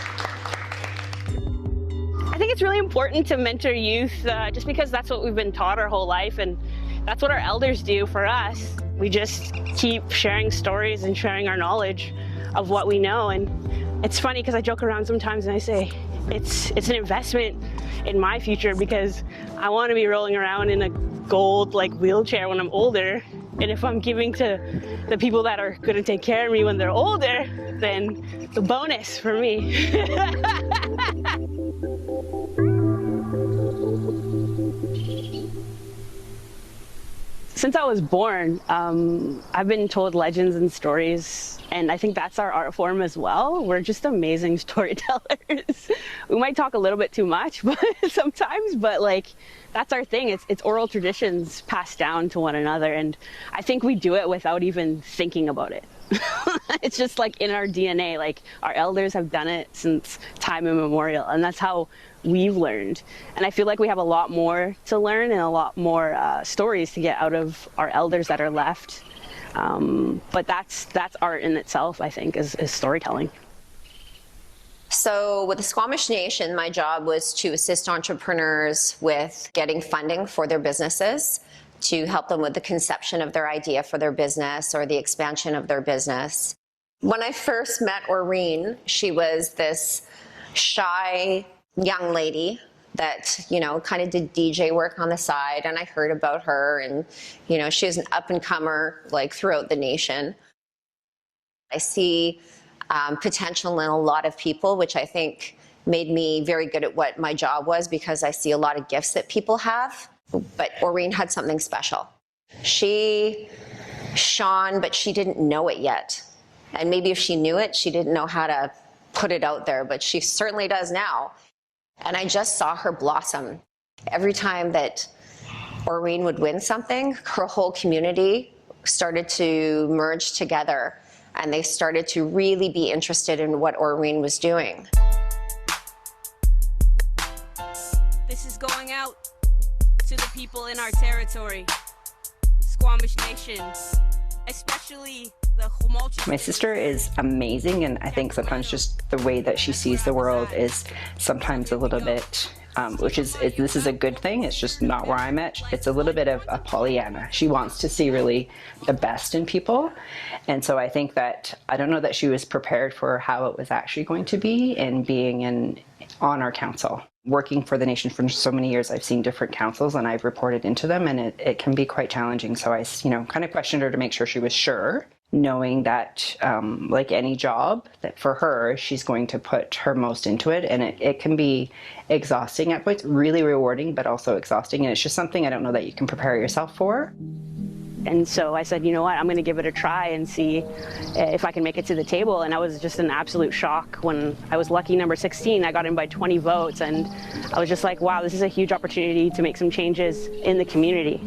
I think it's really important to mentor youth just because that's what we've been taught our whole life, and that's what our elders do for us. We just keep sharing stories and sharing our knowledge of what we know. And it's funny because I joke around sometimes and I say, it's an investment in my future because I want to be rolling around in a gold wheelchair when I'm older. And if I'm giving to the people that are going to take care of me when they're older, then it's a bonus for me. Since I was born, I've been told legends and stories, and I think that's our art form as well. We're just amazing storytellers. We might talk a little bit too much sometimes, but that's our thing. It's oral traditions passed down to one another, and I think we do it without even thinking about it. It's just in our DNA. Our elders have done it since time immemorial, and that's how we've learned. And I feel like we have a lot more to learn and a lot more stories to get out of our elders that are left. But that's art in itself, I think, is storytelling. So with the Squamish Nation, my job was to assist entrepreneurs with getting funding for their businesses, to help them with the conception of their idea for their business or the expansion of their business. When I first met Orene, she was this shy young lady that, kind of did DJ work on the side, and I heard about her, and, she was an up-and-comer, throughout the nation. I see potential in a lot of people, which I think made me very good at what my job was, because I see a lot of gifts that people have. But Orene had something special. She shone, but she didn't know it yet. And maybe if she knew it, she didn't know how to put it out there, but she certainly does now. And I just saw her blossom. Every time that Orene would win something, her whole community started to merge together, and they started to really be interested in what Orene was doing. This is going out to the people in our territory, Squamish Nation, especially the tumultuous. My sister is amazing, and I think sometimes just the way that she sees the world is sometimes a little bit, this is a good thing, it's just not where I'm at. It's a little bit of a Pollyanna. She wants to see really the best in people, and so I think that, I don't know that she was prepared for how it was actually going to be, and being on our council. Working for the nation for so many years, I've seen different councils and I've reported into them, and it can be quite challenging. So I, kind of questioned her to make sure she was sure, knowing that like any job, that for her, she's going to put her most into it, and it can be exhausting at points, really rewarding, but also exhausting. And it's just something I don't know that you can prepare yourself for. And so I said, you know what, I'm going to give it a try and see if I can make it to the table. And I was just in absolute shock when I was lucky number 16. I got in by 20 votes, and I was just like, wow, this is a huge opportunity to make some changes in the community.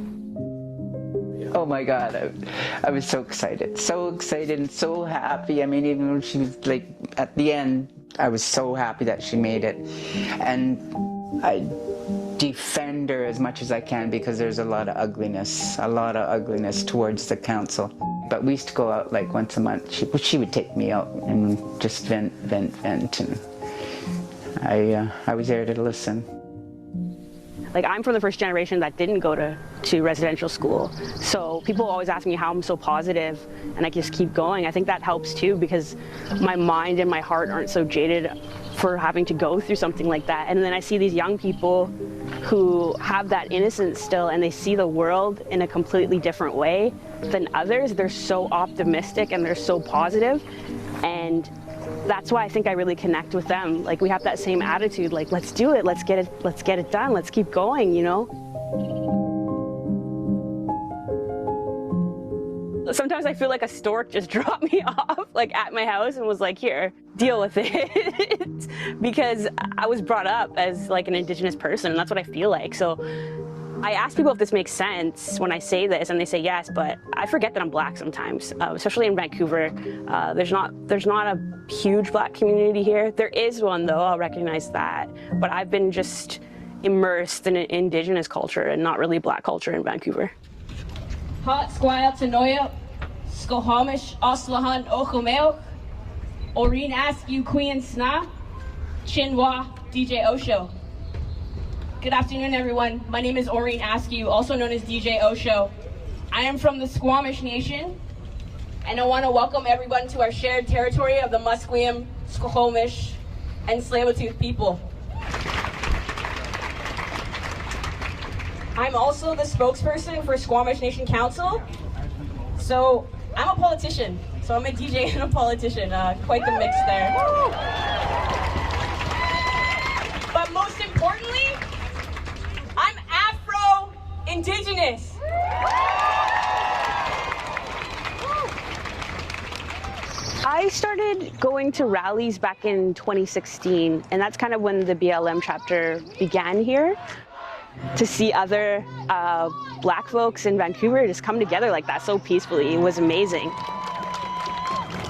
Oh my God, I was so excited and so happy. I mean, even when she was like at the end, I was so happy that she made it. And I defend her as much as I can because there's a lot of ugliness towards the council. But we used to go out like once a month. She would take me out and just vent. And I was there to listen. Like, I'm from the first generation that didn't go to residential school. So people always ask me how I'm so positive, and I just keep going. I think that helps too, because my mind and my heart aren't so jaded for having to go through something like that. And then I see these young people who have that innocence still, and they see the world in a completely different way than others. They're so optimistic and they're so positive. And that's why I think I really connect with them. Like, we have that same attitude, like, let's do it, let's get it done, let's keep going, you know? Sometimes I feel like a stork just dropped me off, like, at my house and was like, here, deal with it. Because I was brought up as like an Indigenous person, and that's what I feel like. So I ask people if this makes sense when I say this, and they say yes, but I forget that I'm Black sometimes, especially in Vancouver. There's not a huge Black community here. There is one, though, I'll recognize that. But I've been just immersed in Indigenous culture and not really Black culture in Vancouver. Hot Squire Tanoia, Skohamish Oslahan Okumeo, Orene Askew Queen Sna, Chinwa DJ Osho. Good afternoon, everyone. My name is Orene Askew, also known as DJ Osho. I am from the Squamish Nation, and I want to welcome everyone to our shared territory of the Musqueam, Squamish, and Tsleil-Waututh people. I'm also the spokesperson for Squamish Nation Council, so I'm a politician. So I'm a DJ and a politician, quite the mix there. But most importantly, I'm Afro-Indigenous. I started going to rallies back in 2016, and that's kind of when the BLM chapter began here. To see other Black folks in Vancouver just come together like that so peacefully, it was amazing.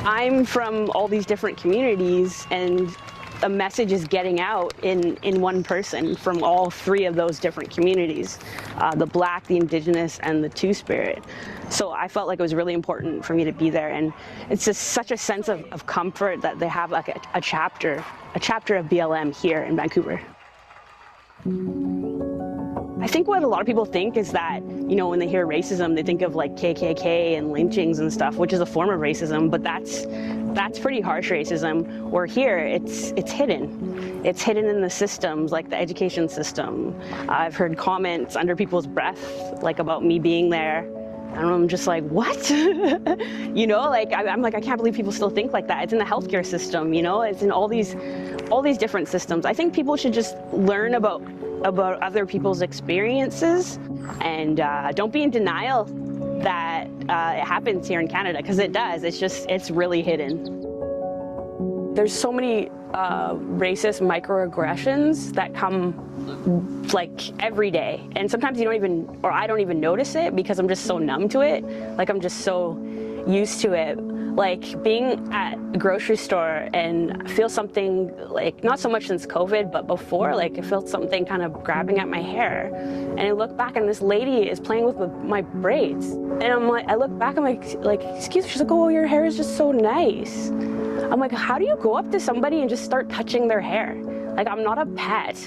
I'm from all these different communities, and a message is getting out in one person from all three of those different communities, the Black, the Indigenous, and the Two-Spirit. So I felt like it was really important for me to be there, and it's just such a sense of comfort that they have like a chapter of BLM here in Vancouver. I think what a lot of people think is that, you know, when they hear racism, they think of like KKK and lynchings and stuff, which is a form of racism, but that's pretty harsh racism. Where here, it's hidden. It's hidden in the systems, like the education system. I've heard comments under people's breath, like about me being there. And I'm just like, what? You know, like, I'm like, I can't believe people still think like that. It's in the healthcare system, you know, it's in all these different systems. I think people should just learn about other people's experiences, and don't be in denial that it happens here in Canada, because it does. It's really hidden. There's so many racist microaggressions that come like every day, and sometimes you don't even, or I don't even notice it because I'm just so numb to it. Like, I'm just so used to it. Like being at a grocery store and feel something, like not so much since COVID, but before, like I felt something kind of grabbing at my hair, and I look back and this lady is playing with my braids, and I'm like, I look back, I'm like, excuse me. She's like, oh, your hair is just so nice. I'm like, how do you go up to somebody and just start touching their hair? Like, I'm not a pet.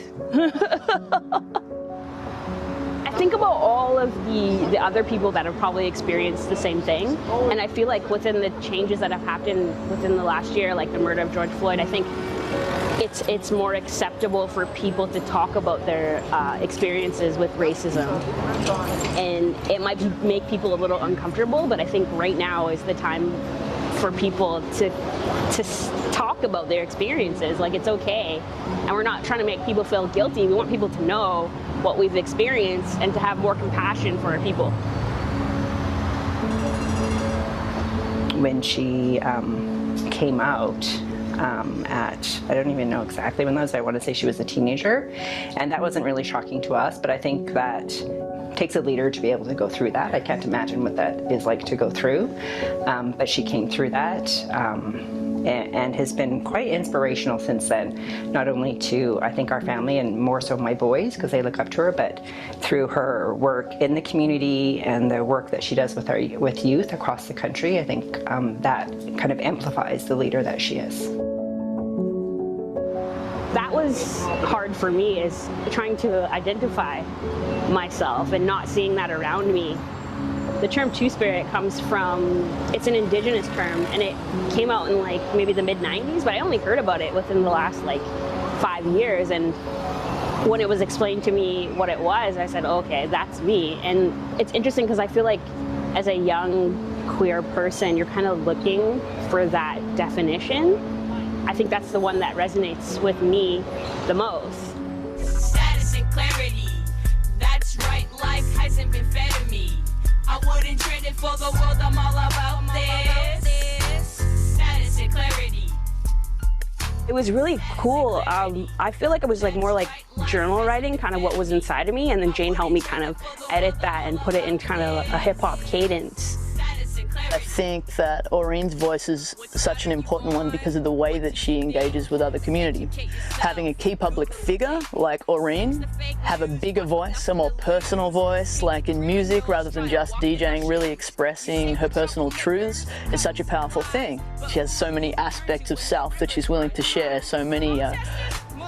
I think about all of the other people that have probably experienced the same thing, and I feel like within the changes that have happened within the last year, like the murder of George Floyd, I think it's more acceptable for people to talk about their experiences with racism, and it might make people a little uncomfortable, but I think right now is the time for people to talk about their experiences. Like, it's okay, and we're not trying to make people feel guilty. We want people to know what we've experienced and to have more compassion for our people. When she came out I don't even know exactly when that was. I want to say she was a teenager, and that wasn't really shocking to us, but I think that takes a leader to be able to go through that. I can't imagine what that is like to go through, but she came through that and has been quite inspirational since then, not only to, I think, our family and more so my boys, because they look up to her, but through her work in the community and the work that she does with youth across the country. I think that kind of amplifies the leader that she is. That was hard for me, is trying to identify myself and not seeing that around me. The term Two-Spirit comes from, it's an Indigenous term, and it came out in like maybe the mid-90s, but I only heard about it within the last like 5 years. And when it was explained to me what it was, I said, okay, that's me. And it's interesting because I feel like as a young queer person, you're kind of looking for that definition. I think that's the one that resonates with me the most. Status and clarity, that's right, life hasn't been fed to me. I wouldn't trade it for the world, I'm all about this. Status and clarity. It was really cool. I feel like it was like more like journal writing, kind of what was inside of me, and then Jane helped me kind of edit that and put it in kind of a hip-hop cadence. I think that Orene's voice is such an important one because of the way that she engages with other community. Having a key public figure like Orene have a bigger voice, a more personal voice, like in music, rather than just DJing, really expressing her personal truths, is such a powerful thing. She has so many aspects of self that she's willing to share, so many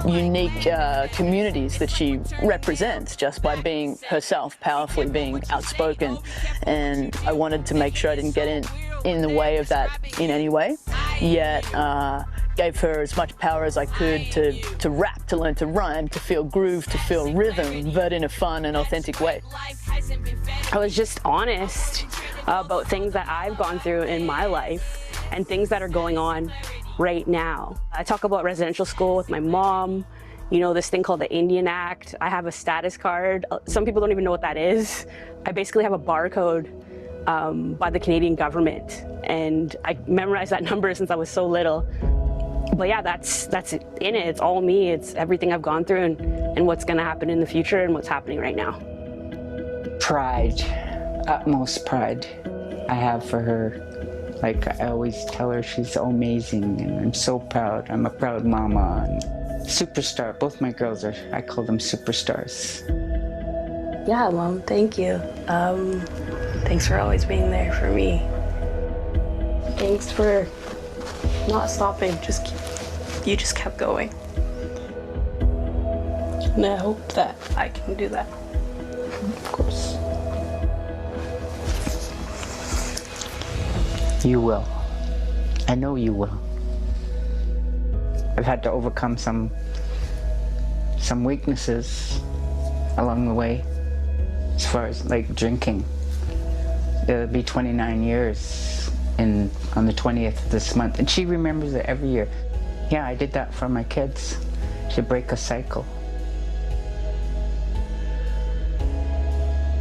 unique communities that she represents just by being herself, powerfully being outspoken. And I wanted to make sure I didn't get in the way of that in any way, yet gave her as much power as I could to rap, to learn to rhyme, to feel groove, to feel rhythm, but in a fun and authentic way. I was just honest about things that I've gone through in my life and things that are going on right now. I talk about residential school with my mom, you know, this thing called the Indian Act. I have a status card. Some people don't even know what that is. I basically have a barcode by the Canadian government, and I memorized that number since I was so little. But yeah, that's in it. It's all me. It's everything I've gone through and what's gonna happen in the future and what's happening right now. Pride, utmost pride I have for her. Like, I always tell her she's amazing, and I'm so proud. I'm a proud mama and superstar. Both my girls are, I call them superstars. Yeah, Mom, thank you. Thanks for always being there for me. Thanks for not stopping. You just kept going. And I hope that I can do that. Of course. You will. I know you will. I've had to overcome some weaknesses along the way, as far as like drinking. It'll be 29 years on the 20th of this month, and she remembers it every year. Yeah, I did that for my kids, to break a cycle.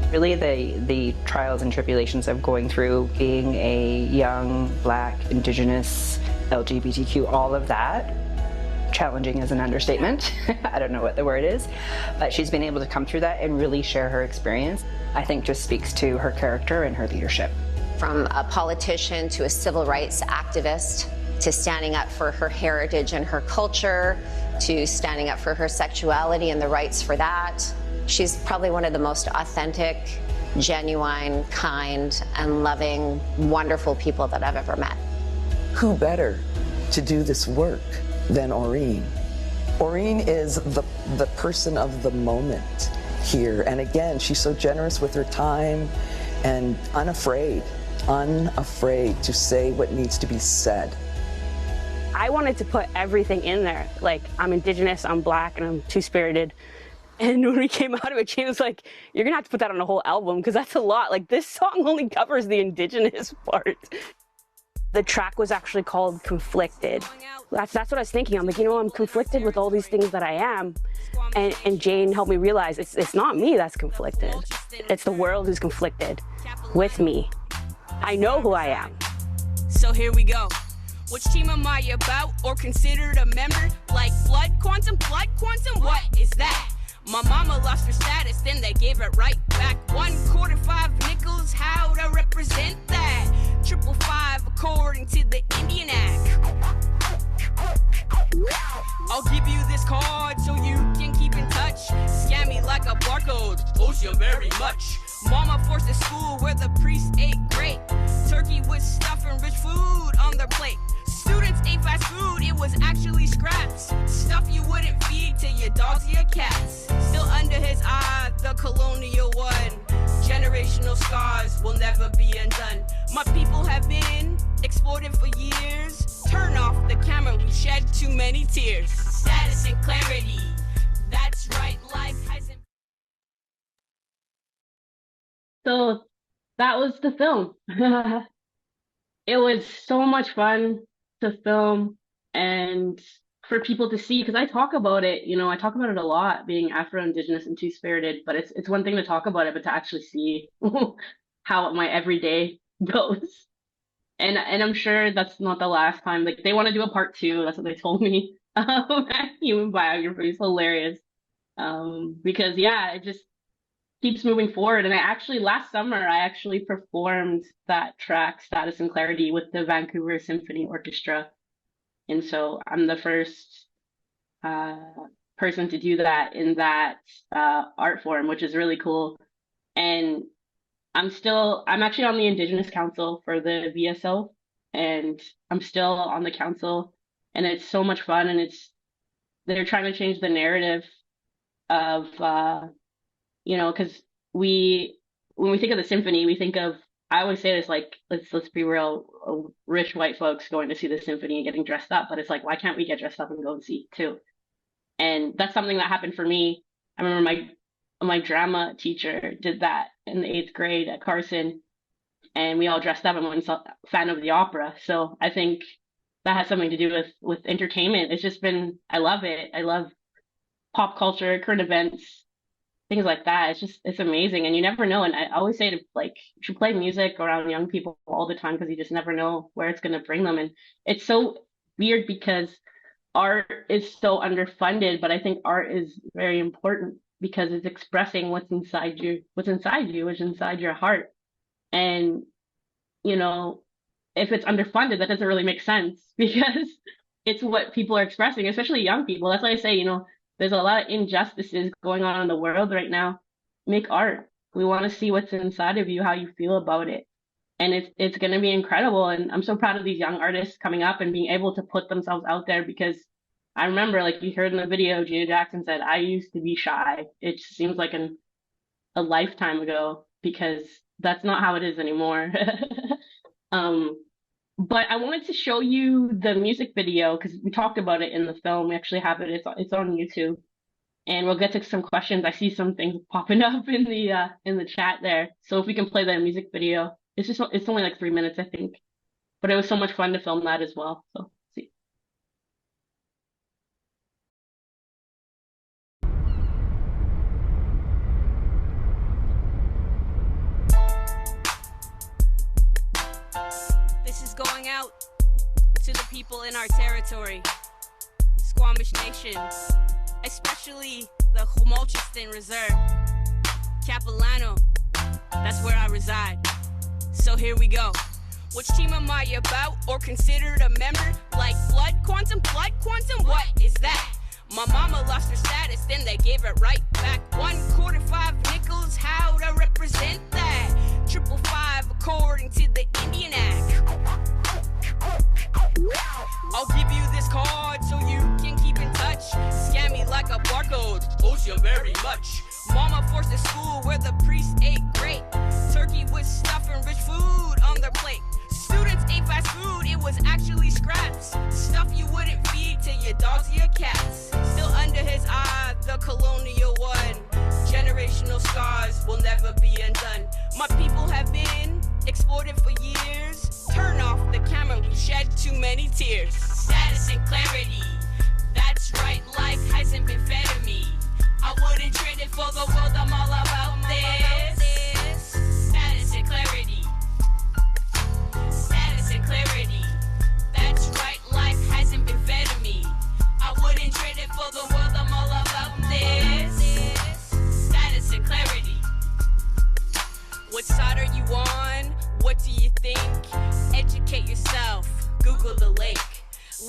Really the trials and tribulations of going through being a young, Black, Indigenous, LGBTQ, all of that. Challenging is an understatement. I don't know what the word is, but she's been able to come through that and really share her experience. I think just speaks to her character and her leadership. From a politician to a civil rights activist, to standing up for her heritage and her culture, to standing up for her sexuality and the rights for that. She's probably one of the most authentic, genuine, kind, and loving, wonderful people that I've ever met. Who better to do this work than Orene? Orene is the person of the moment here. And again, she's so generous with her time and unafraid to say what needs to be said. I wanted to put everything in there. Like, I'm Indigenous, I'm Black, and I'm two-spirited. And when we came out of it, Jane was like, you're gonna have to put that on a whole album because that's a lot. Like, this song only covers the Indigenous part. The track was actually called Conflicted. That's what I was thinking. I'm like, you know, I'm conflicted with all these things that I am. And Jane helped me realize it's not me that's conflicted. It's the world who's conflicted with me. I know who I am. So here we go. Which team am I about or considered a member? Like blood quantum, what is that? My mama lost her status, then they gave it right back. 1/4 5 nickels, how to represent that? 555 according to the Indian Act. I'll give you this card so you can keep in touch. Scan me like a barcode, owes you very much. Mama forced a school where the priests ate great. Turkey with stuff and rich food on their plate. Students ate fast food, it was actually scraps. Stuff you wouldn't feed to your dogs or your cats. Still under his eye, the colonial one. Generational scars will never be undone. My people have been exploited for years. Turn off the camera, we've shed too many tears. Status and clarity, that's right, life hasn't. So that was the film. It was so much fun to film and for people to see, because I talk about it, you know, I talk about it a lot, being Afro-Indigenous and two-spirited, but it's one thing to talk about it, but to actually see how my everyday goes. And I'm sure that's not the last time. Like, they want to do a part 2. That's what they told me. Human biography is hilarious. Because yeah, it just keeps moving forward. And last summer, I actually performed that track, Status and Clarity, with the Vancouver Symphony Orchestra. And so I'm the first person to do that in that art form, which is really cool. And I'm actually on the Indigenous Council for the VSO, and I'm still on the council, and it's so much fun. And they're trying to change the narrative of, you know, because when we think of the symphony, we think of, I always say this, like, let's be real, rich white folks going to see the symphony and getting dressed up, but it's like, why can't we get dressed up and go and see it too? And that's something that happened for me. I remember my drama teacher did that in the 8th grade at Carson, and we all dressed up and went and saw Phantom of the Opera. So I think that has something to do with entertainment. It's just been, I love it. I love pop culture, current events, things like that. It's amazing. And you never know. And I always say to, like, you should play music around young people all the time, because you just never know where it's going to bring them. And it's so weird because art is so underfunded, but I think art is very important because it's expressing what's inside you, what's inside your heart. And, you know, if it's underfunded, that doesn't really make sense because it's what people are expressing, especially young people. That's why I say, you know, there's a lot of injustices going on in the world right now. Make art. We want to see what's inside of you, how you feel about it. And it's going to be incredible. And I'm so proud of these young artists coming up and being able to put themselves out there, because I remember, like you heard in the video, Janet Jackson said, I used to be shy. It just seems like a lifetime ago, because that's not how it is anymore. But I wanted to show you the music video because we talked about it in the film. We actually have it. It's on YouTube, and we'll get to some questions. I see some things popping up in the chat there. So if we can play the music video, it's only like 3 minutes, I think, but it was so much fun to film that as well. So see. This is going out to the people in our territory, Squamish Nation, especially the Humboldt Reserve, Capilano, that's where I reside. So here we go. Which team am I about or considered a member? Like blood quantum, what is that? My mama lost her status, then they gave it right back. 1/4 5 nickels, how to represent that? 555 according to the Indian Act. I'll give you this card so you can keep in touch. Scan me like a barcode, owes you very much. Mama forced a school where the priests ate great. Turkey with stuff and rich food on their plate. Students ate fast fast food, it was actually scraps. Stuff you wouldn't feed to your dogs or your cats. Still under his eye, the colonial one. Generational scars will never be undone. My people have been exploited for years. Turn off the camera, we shed too many tears. Status and clarity, that's right, life hasn't been fed to me. I wouldn't trade it for the world, I'm all about this. Status and clarity, status and clarity, that's right, life hasn't been fed to me. I wouldn't trade it for the world, I'm all about this. Status and clarity. What side are you on? What do you think? Educate yourself, Google the lake.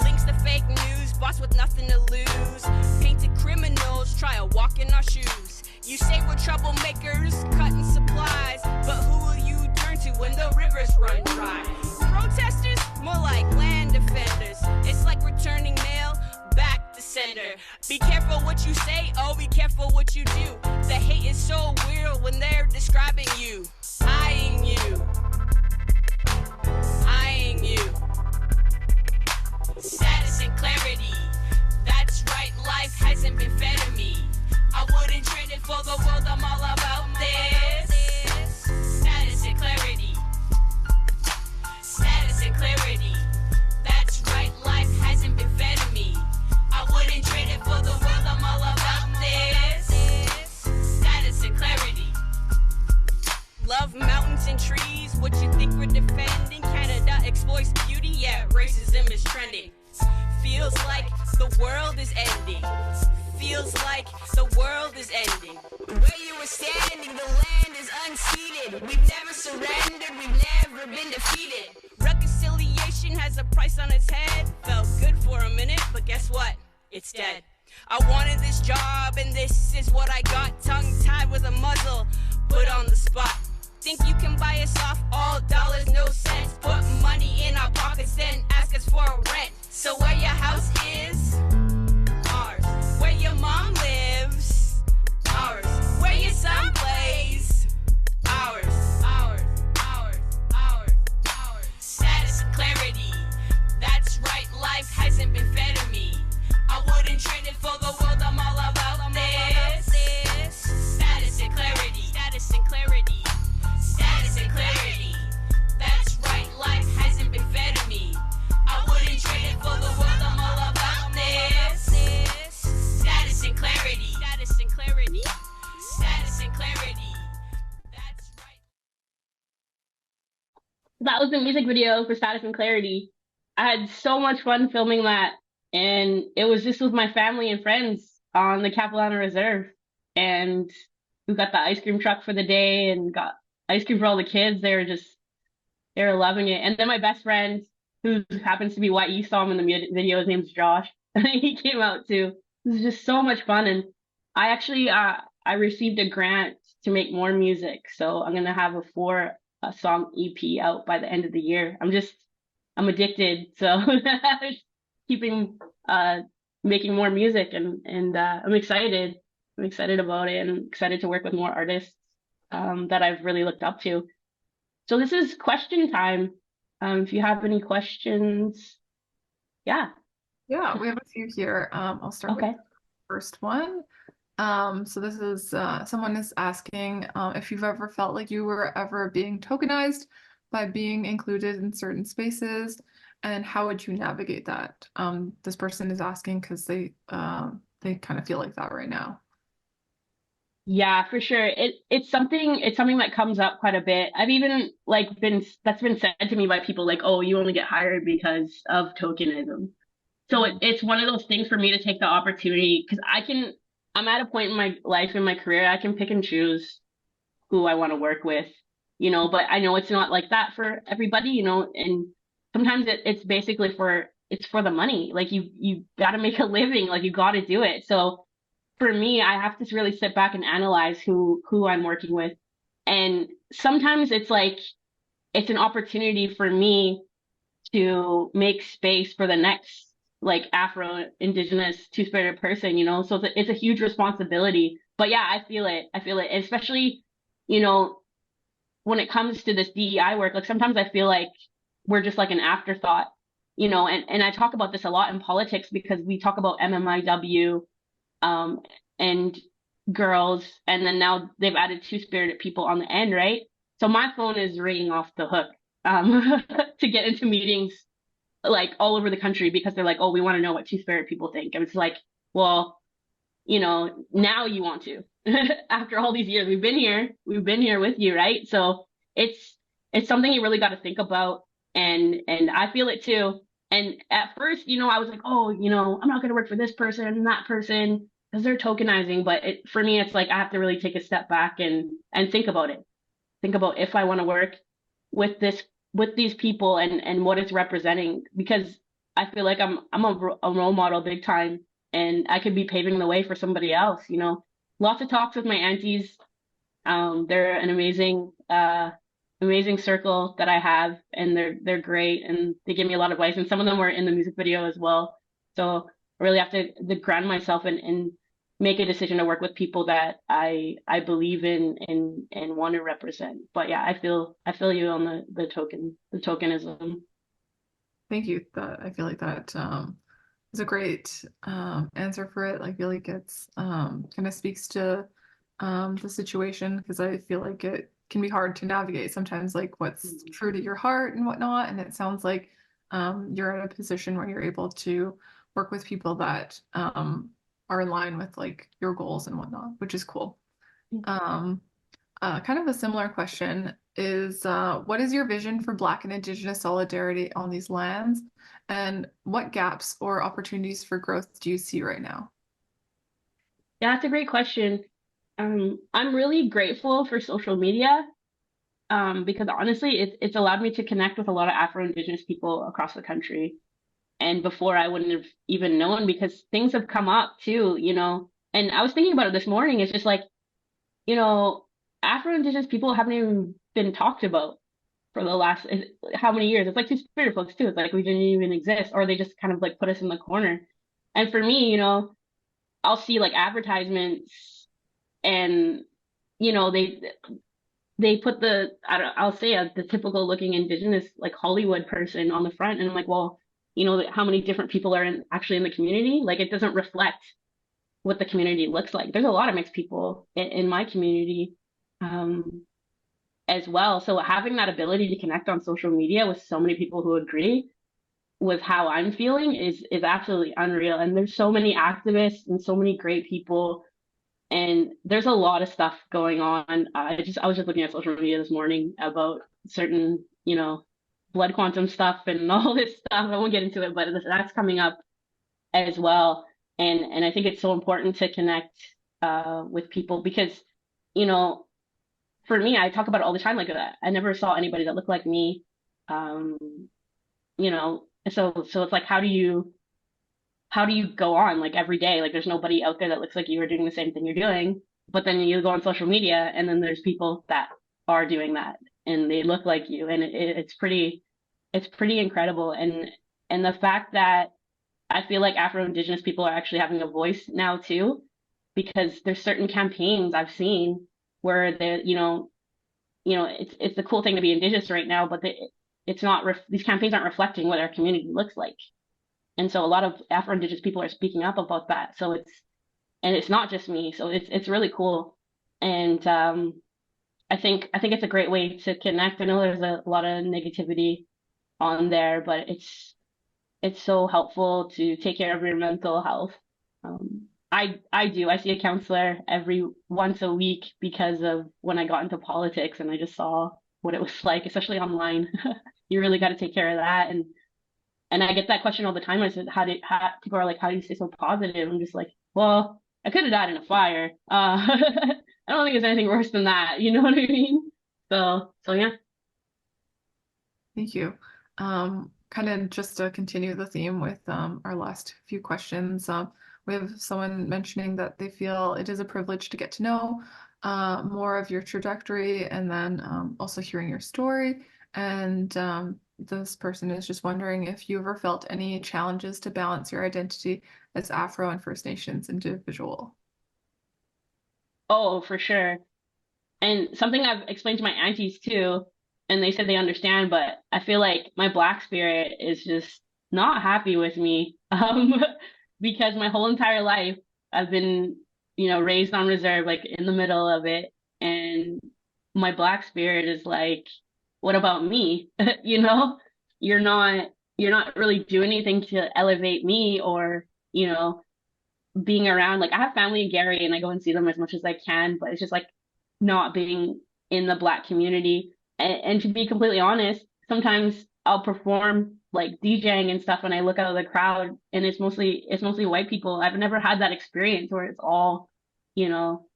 Links to fake news, boss with nothing to lose. Painted criminals try to walk in our shoes. You say we're troublemakers, cutting supplies, but who will you turn to when the rivers run dry? Protesters? More like land defenders. It's like returning mail back to sender. Be careful what you say, oh, be careful what you do. The hate is so weird when they're describing you. Eyeing you. Eyeing you. Status and clarity, that's right, life hasn't been fed to me. I wouldn't trade it for the world, I'm all about this. Status and clarity, status and clarity, that's right, life hasn't been fed to me. I wouldn't trade it for the world, I'm all about this. Status and clarity. Love mountains and trees, what you think we're defending? Canada exploits beauty, yeah, racism is trending. Feels like the world is ending. Feels like the world is ending. Where you were standing, the land is unceded. We've never surrendered, we've never been defeated. Reconciliation has a price on its head. Felt good for a minute, but guess what? It's dead. I wanted this job and this is what I got. Tongue tied with a muzzle, put on the spot. Think you can buy us off all dollars, no cents. Put money in our pockets, then ask us for a rent. So where your house is? Ours. Where your mom lives? Ours. Where your son plays? Ours. Ours. Ours. Ours. Ours. Status and clarity, that's right, life hasn't been fed to me. I wouldn't trade it for the world, I'm all about this. Status and clarity, status and clarity. Status and clarity, that's right, life hasn't been fed to me. I wouldn't trade it for the world, I'm all about this. Status and clarity, status and clarity, status and clarity, that's right. That was the music video for Status and Clarity. I had so much fun filming that, and it was just with my family and friends on the Capilano Reserve. And we got the ice cream truck for the day and got ice cream for all the kids. They were loving it. And then my best friend, who happens to be white, you saw him in the video, his name's Josh. He came out too. It was just so much fun. And I actually, I received a grant to make more music. So I'm going to have a 4-song EP out by the end of the year. I'm addicted. So keeping, making more music and I'm excited. I'm excited about it and excited to work with more artists that I've really looked up to. So this is question time. If you have any questions, yeah. Yeah, we have a few here. I'll start with the first one. So this is someone is asking if you've ever felt like you were ever being tokenized by being included in certain spaces, and how would you navigate that? This person is asking because they kind of feel like that right now. Yeah, for sure. It's something that comes up quite a bit. I've even that's been said to me by people like, oh, you only get hired because of tokenism. So it's one of those things for me to take the opportunity, because I'm at a point in my life, in my career, I can pick and choose who I want to work with, but I know it's not like that for everybody, and sometimes it's basically it's for the money. Like you got to make a living, like you got to do it. So for me, I have to really sit back and analyze who I'm working with. And sometimes it's like, it's an opportunity for me to make space for the next like Afro-Indigenous two-spirited person, so it's a huge responsibility. But yeah, I feel it, especially, when it comes to this DEI work. Like sometimes I feel like we're just like an afterthought, you know, and I talk about this a lot in politics because we talk about MMIW, and girls, and then now they've added two-spirited people on the end, right? So my phone is ringing off the hook, to get into meetings like all over the country because they're like, oh, we want to know what two-spirit people think. And it's like, well, you know, now you want to. After all these years, we've been here with you, right? So it's something you really got to think about, and I feel it too. And at first, you know, I was like, oh, you know, I'm not going to work for this person and that person because they're tokenizing. But for me, it's like I have to really take a step back and think about it. Think about if I want to work with these people and what it's representing, because I feel like I'm a role model big time, and I could be paving the way for somebody else. You know, lots of talks with my aunties. They're an amazing circle that I have, and they're great, and they give me a lot of advice. And some of them were in the music video as well. So I really have to ground myself and make a decision to work with people that I believe in and want to represent. But yeah, I feel you on the tokenism. Thank you. I feel like that is a great answer for it. I feel like it's kind of speaks to the situation, because I feel like it can be hard to navigate sometimes, like what's true to your heart and whatnot. And it sounds like you're in a position where you're able to work with people that are in line with like your goals and whatnot, which is cool. Kind of a similar question is, what is your vision for Black and Indigenous solidarity on these lands, and what gaps or opportunities for growth do you see right now? Yeah, that's a great question. I'm really grateful for social media, because honestly, it's allowed me to connect with a lot of Afro-Indigenous people across the country. And before, I wouldn't have even known, because things have come up too, you know. And I was thinking about it this morning. It's just like, you know, Afro-Indigenous people haven't even been talked about for the last how many years? It's like two-spirit folks too. It's like we didn't even exist, or they just kind of like put us in the corner. And for me, you know, I'll see like advertisements, and you know, they put I'll say the typical looking Indigenous like Hollywood person on the front, and I'm like, well, you know, how many different people are actually in the community? Like, it doesn't reflect what the community looks like. There's a lot of mixed people in my community, as well. So having that ability to connect on social media with so many people who agree with how I'm feeling is absolutely unreal. And there's so many activists and so many great people, and there's a lot of stuff going on. I was just looking at social media this morning about certain, you know, blood quantum stuff and all this stuff. I won't get into it, but that's coming up as well. And I think it's so important to connect with people, because, you know, for me, I talk about it all the time. Like, I never saw anybody that looked like me. You know, so it's like, how do you go on like every day? Like, there's nobody out there that looks like you are doing the same thing you're doing. But then you go on social media, and then there's people that are doing that, and they look like you, and it's pretty incredible. And the fact that I feel like Afro-Indigenous people are actually having a voice now too, because there's certain campaigns I've seen where they, you know, it's the cool thing to be Indigenous right now, but it's not, these campaigns aren't reflecting what our community looks like. And so a lot of Afro-Indigenous people are speaking up about that. So it's not just me. So it's really cool. And I think it's a great way to connect. I know there's a lot of negativity on there, but it's so helpful to take care of your mental health. I see a counselor every once a week because of when I got into politics, and I just saw what it was like, especially online. You really got to take care of that. And I get that question all the time. I said, people are like, how do you stay so positive? I'm just like, well, I could have died in a fire. I don't think there's anything worse than that. You know what I mean? So yeah. Thank you. Kind of just to continue the theme with our last few questions, we have someone mentioning that they feel it is a privilege to get to know more of your trajectory, and then also hearing your story. And this person is just wondering if you ever felt any challenges to balance your identity as Afro and First Nations individual. Oh, for sure. And something I've explained to my aunties too and they said they understand, but I feel like my Black spirit is just not happy with me. Because my whole entire life I've been, raised on reserve, like in the middle of it. And my Black spirit is like, what about me? You know, you're not you're not really doing anything to elevate me or, being around. Like I have family in Gary and I go and see them as much as I can, but it's just like not being in the Black community. And to be completely honest, sometimes I'll perform like DJing and stuff and I look out of the crowd and it's mostly white people. I've never had that experience where it's all, you know,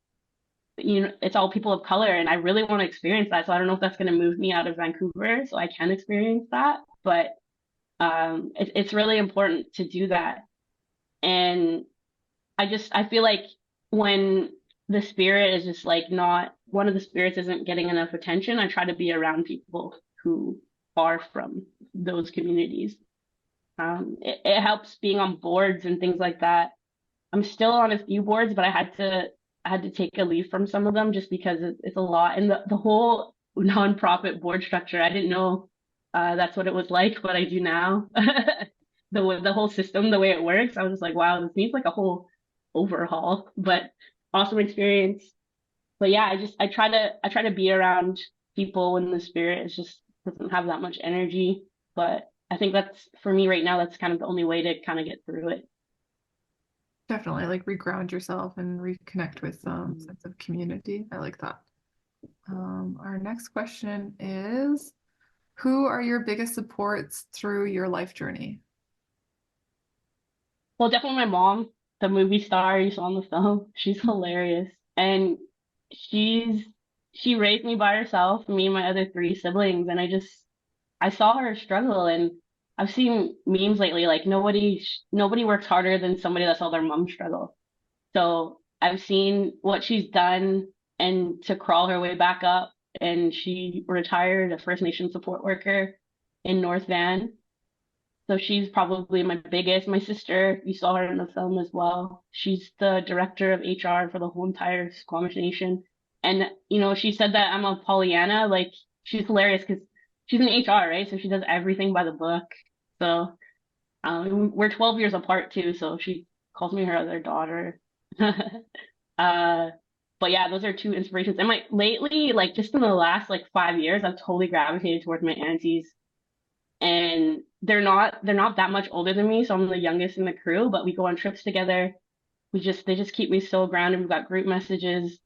it's all people of color and I really want to experience that. So I don't know if that's going to move me out of Vancouver so I can experience that, but it's really important to do that. And I feel like when the spirit is just like not one of the spirits isn't getting enough attention, I try to be around people who are from those communities. It helps being on boards and things like that. I'm still on a few boards, but I had to take a leave from some of them just because it's a lot. And the whole nonprofit board structure, I didn't know that's what it was like, but I do now. The whole system, the way it works, I was just like, wow, this needs like a whole overhaul, but awesome experience. But yeah, I try to be around people when the spirit is just doesn't have that much energy. But I think that's for me right now, that's kind of the only way to kind of get through it. Definitely like reground yourself and reconnect with some sense of community. I like that. Our next question is, who are your biggest supports through your life journey? Well, definitely my mom, the movie star you saw in the film. She's hilarious. And she's she raised me by herself, me and my other three siblings, and I saw her struggle and I've seen memes lately like nobody works harder than somebody that saw their mom struggle. So I've seen what she's done and to crawl her way back up and she retired a First Nation support worker in North Van. So she's probably my biggest. My sister, you saw her in the film as well. She's the director of HR for the whole entire Squamish Nation. And, she said that I'm a Pollyanna. Like, she's hilarious because she's in HR, right? So she does everything by the book. So we're 12 years apart too. So she calls me her other daughter. But yeah, those are two inspirations. And lately, like just in the last like 5 years, I've totally gravitated towards my aunties and they're not that much older than me, so I'm the youngest in the crew, but we go on trips together. They just keep me so grounded. We've got group messages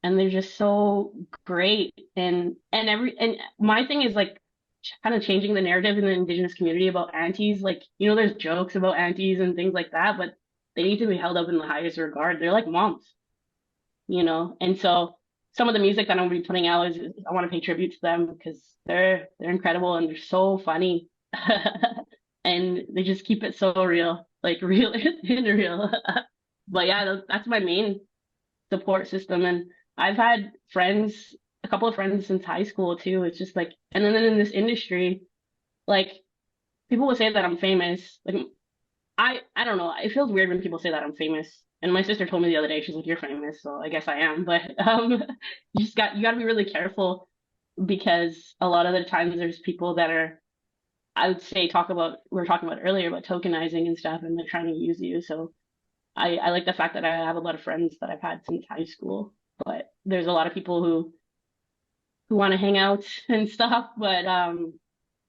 and they're just so great. And my thing is like kind of changing the narrative in the Indigenous community about aunties. Like, there's jokes about aunties and things like that, but they need to be held up in the highest regard. They're like moms, and so some of the music that I'm gonna be putting out is I want to pay tribute to them because they're incredible and they're so funny. And they just keep it so real, like real and real. But yeah, that's my main support system. And I've had a couple of friends since high school too. It's just like, and then in this industry, like people will say that I'm famous. Like I don't know. It feels weird when people say that I'm famous. And my sister told me the other day, she's like, "You're famous," so I guess I am. But you got to be really careful because a lot of the times there's people that are, I would say, we were talking about earlier about tokenizing and stuff, and they're trying to use you. So I like the fact that I have a lot of friends that I've had since high school, but there's a lot of people who want to hang out and stuff. But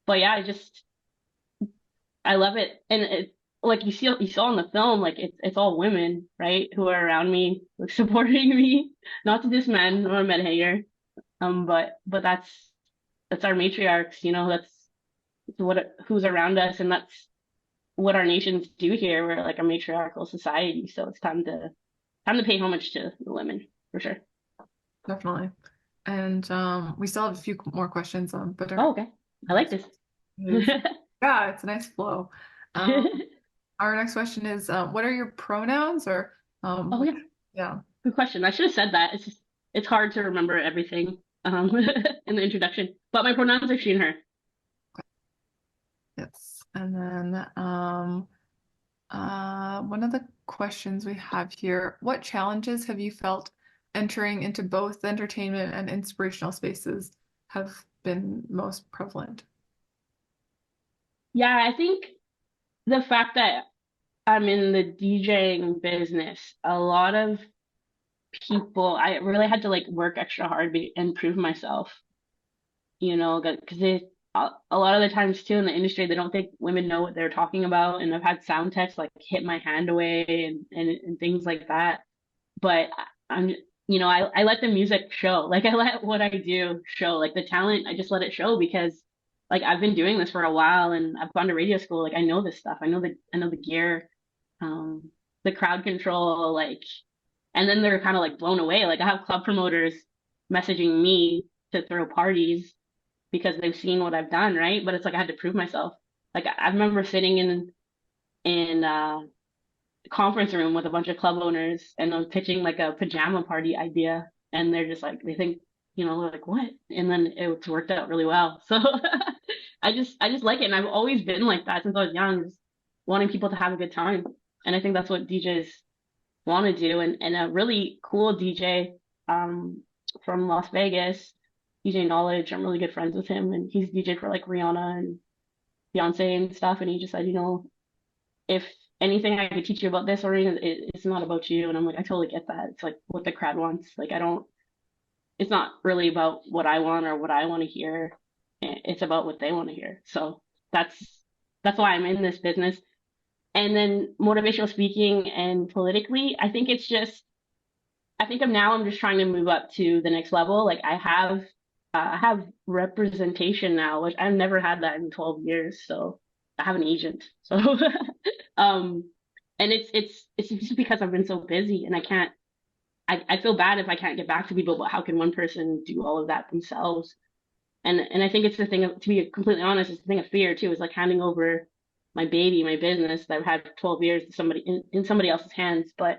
yeah, I love it, and it like you saw in the film, like it's all women, right, who are around me, like supporting me. Not to diss men or med hater, but that's our matriarchs, that's who's around us, and that's what our nations do here. We're like a matriarchal society, so it's time to pay homage to the women for sure. Definitely. And we still have a few more questions, but Oh, okay. I like this. Yeah, it's a nice flow. Our next question is, what are your pronouns or Oh yeah. Yeah. Good question. I should have said that. It's hard to remember everything in the introduction. But my pronouns are she and her. Yes. And then one of the questions we have here, what challenges have you felt entering into both entertainment and inspirational spaces have been most prevalent? Yeah, I think the fact that I'm in the DJing business, a lot of people, I really had to like work extra hard and prove myself, because a lot of the times too in the industry, they don't think women know what they're talking about. And I've had sound techs like hit my hand away and things like that. But I'm, I let the music show. Like I let what I do show. Like the talent, I just let it show because like I've been doing this for a while and I've gone to radio school. Like I know this stuff. I know the gear, the crowd control, like, and then they're kind of like blown away. Like I have club promoters messaging me to throw parties because they've seen what I've done, right? But it's like I had to prove myself. Like I remember sitting in conference room with a bunch of club owners and I'm pitching like a pajama party idea and they're just like they think they're like what, and then it's worked out really well. So I just like it, and I've always been like that since I was young, just wanting people to have a good time. And I think that's what DJs want to do. And a really cool DJ from Las Vegas, DJ Knowledge, I'm really good friends with him, and he's DJ for like Rihanna and Beyonce and stuff, and he just said, if anything I could teach you about this, Orene, it's not about you. And I'm like, I totally get that. It's like what the crowd wants. Like it's not really about what I want or what I want to hear. It's about what they want to hear. So that's why I'm in this business. And then motivational speaking and politically, I think I'm just trying to move up to the next level. Like I have representation now, which I've never had that in 12 years. So I have an agent. So, and it's just because I've been so busy and I feel bad if I can't get back to people, but how can one person do all of that themselves? And I think it's the thing of, to be completely honest, it's the thing of fear too, is like handing over my baby, my business that I've had for 12 years to somebody in somebody else's hands. But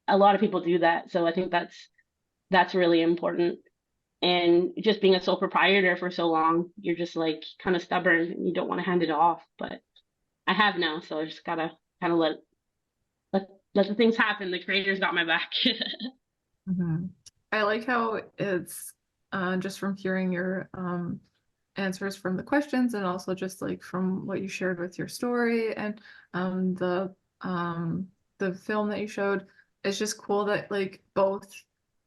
a lot of people do that. So I think that's really important. And just being a sole proprietor for so long, you're just like kind of stubborn and you don't want to hand it off. But I have now, so I just gotta kind of let the things happen. The creator's got my back. Mm-hmm. I like how it's just from hearing your answers from the questions and also just like from what you shared with your story and the film that you showed. It's just cool that like both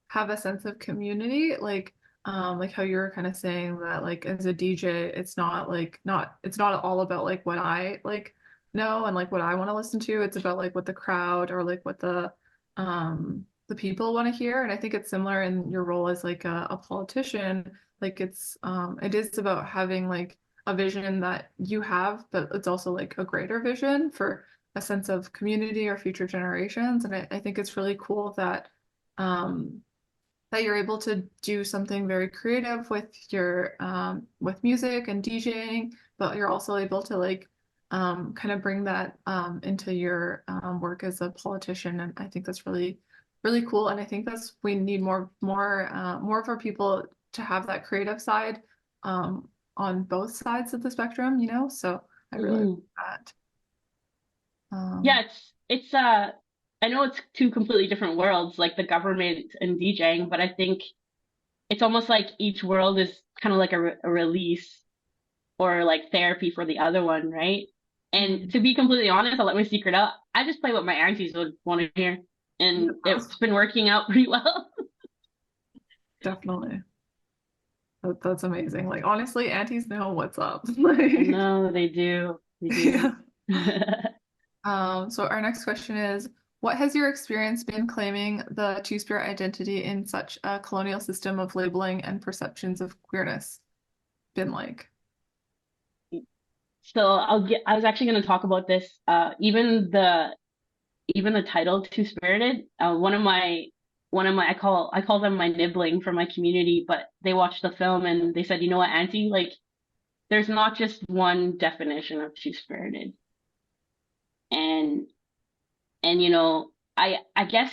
have a sense of community, like how you were kind of saying that like as a DJ, it's not all about like what I like know and like what I want to listen to. It's about like what the crowd or like what the people want to hear. And I think it's similar in your role as like a politician. Like it is about having like a vision that you have, but it's also like a greater vision for a sense of community or future generations. And I think it's really cool that that you're able to do something very creative with your with music and DJing, but you're also able to like kind of bring that into your work as a politician. And I think that's really, really cool. And I think we need more of our people to have that creative side on both sides of the spectrum, So I really like that. Yeah, it's I know it's two completely different worlds, like the government and DJing, but I think it's almost like each world is kind of like a release or like therapy for the other one, right? And to be completely honest, I'll let my secret out. I just play what my aunties would want to hear, and it's been working out pretty well. Definitely. That's amazing. Like honestly, aunties know what's up. No, they do. They do. Yeah. So our next question is, what has your experience been claiming the two-spirit identity in such a colonial system of labeling and perceptions of queerness been like? So I was actually going to talk about this. Even the title Two Spirited, one of my I call them my nibbling from my community, but they watched the film and they said, you know what, Auntie, like there's not just one definition of Two Spirited. And I guess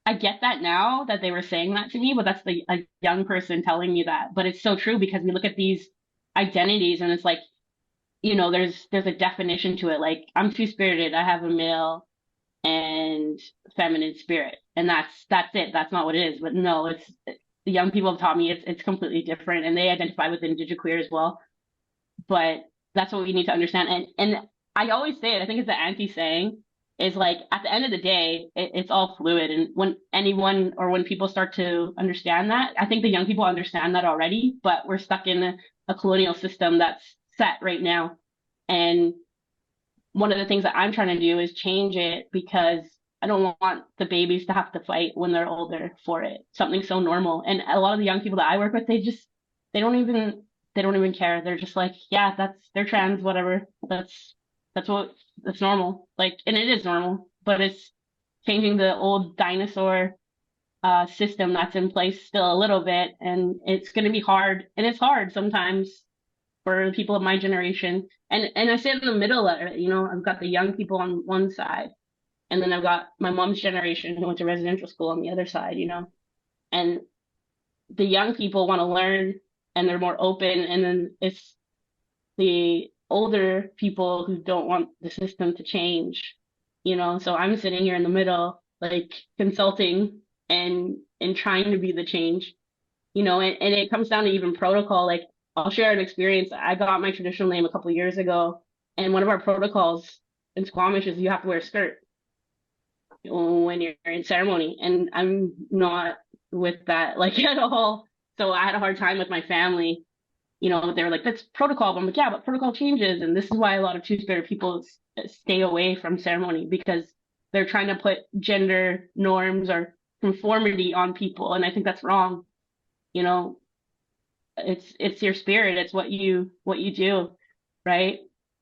I get that now that they were saying that to me, but that's a young person telling me that. But it's so true because we look at these identities and it's like, there's a definition to it. Like I'm two-spirited, I have a male and feminine spirit, and that's it. That's not what it is. But no, the young people have taught me it's completely different, and they identify with indigiqueer as well. But that's what we need to understand. And I always say it, I think it's the anti-saying, is like at the end of the day, it's all fluid. And when people start to understand that, I think the young people understand that already, but we're stuck in a colonial system that's set right now. And one of the things that I'm trying to do is change it, because I don't want the babies to have to fight when they're older for it. Something so normal. And a lot of the young people that I work with, they don't even care. They're just like, yeah, they're trans, whatever. That's normal. Like, and it is normal, but it's changing the old dinosaur system that's in place still a little bit. And it's going to be hard. And it's hard sometimes for people of my generation. And I sit in the middle of it, I've got the young people on one side, and then I've got my mom's generation who went to residential school on the other side, and the young people want to learn and they're more open. And then it's the older people who don't want the system to change, so I'm sitting here in the middle, like consulting and trying to be the change, and it comes down to even protocol. Like, I'll share an experience. I got my traditional name a couple of years ago, and one of our protocols in Squamish is you have to wear a skirt when you're in ceremony, and I'm not with that like at all. So I had a hard time with my family. They were like, that's protocol. But I'm like, yeah, but protocol changes. And this is why a lot of Two-Spirit people stay away from ceremony, because they're trying to put gender norms or conformity on people. And I think that's wrong. It's your spirit. It's what you do. Right.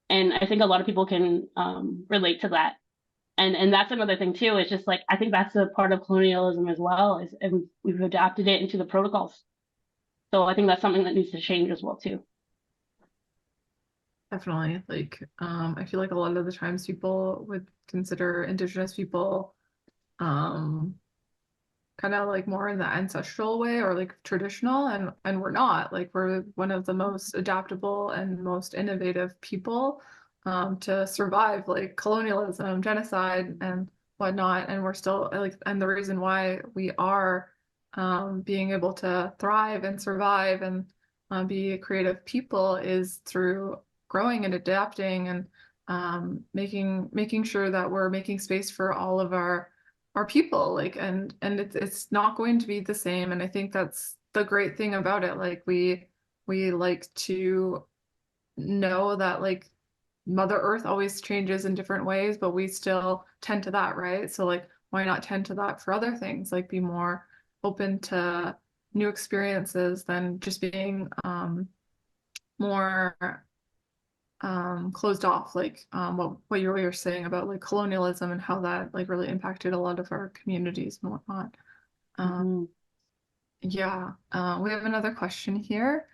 And I think a lot of people can relate to that. And that's another thing too. It's just like, I think that's a part of colonialism as well, and we've adapted it into the protocols. So I think that's something that needs to change as well too. Definitely. Like, I feel like a lot of the times people would consider Indigenous people kind of like more in the ancestral way or like traditional, and we're not. Like, we're one of the most adaptable and most innovative people to survive like colonialism, genocide, and whatnot. And we're still like, and the reason why we are being able to thrive and survive and be a creative people is through growing and adapting and making sure that we're making space for all of our people. Like, and it's not going to be the same. And I think that's the great thing about it. Like, we like to know that like Mother Earth always changes in different ways, but we still tend to that, right? So like, why not tend to that for other things? Like, be more open to new experiences than just being more closed off. Like what you were saying about like colonialism and how that like really impacted a lot of our communities and whatnot. Yeah, we have another question here.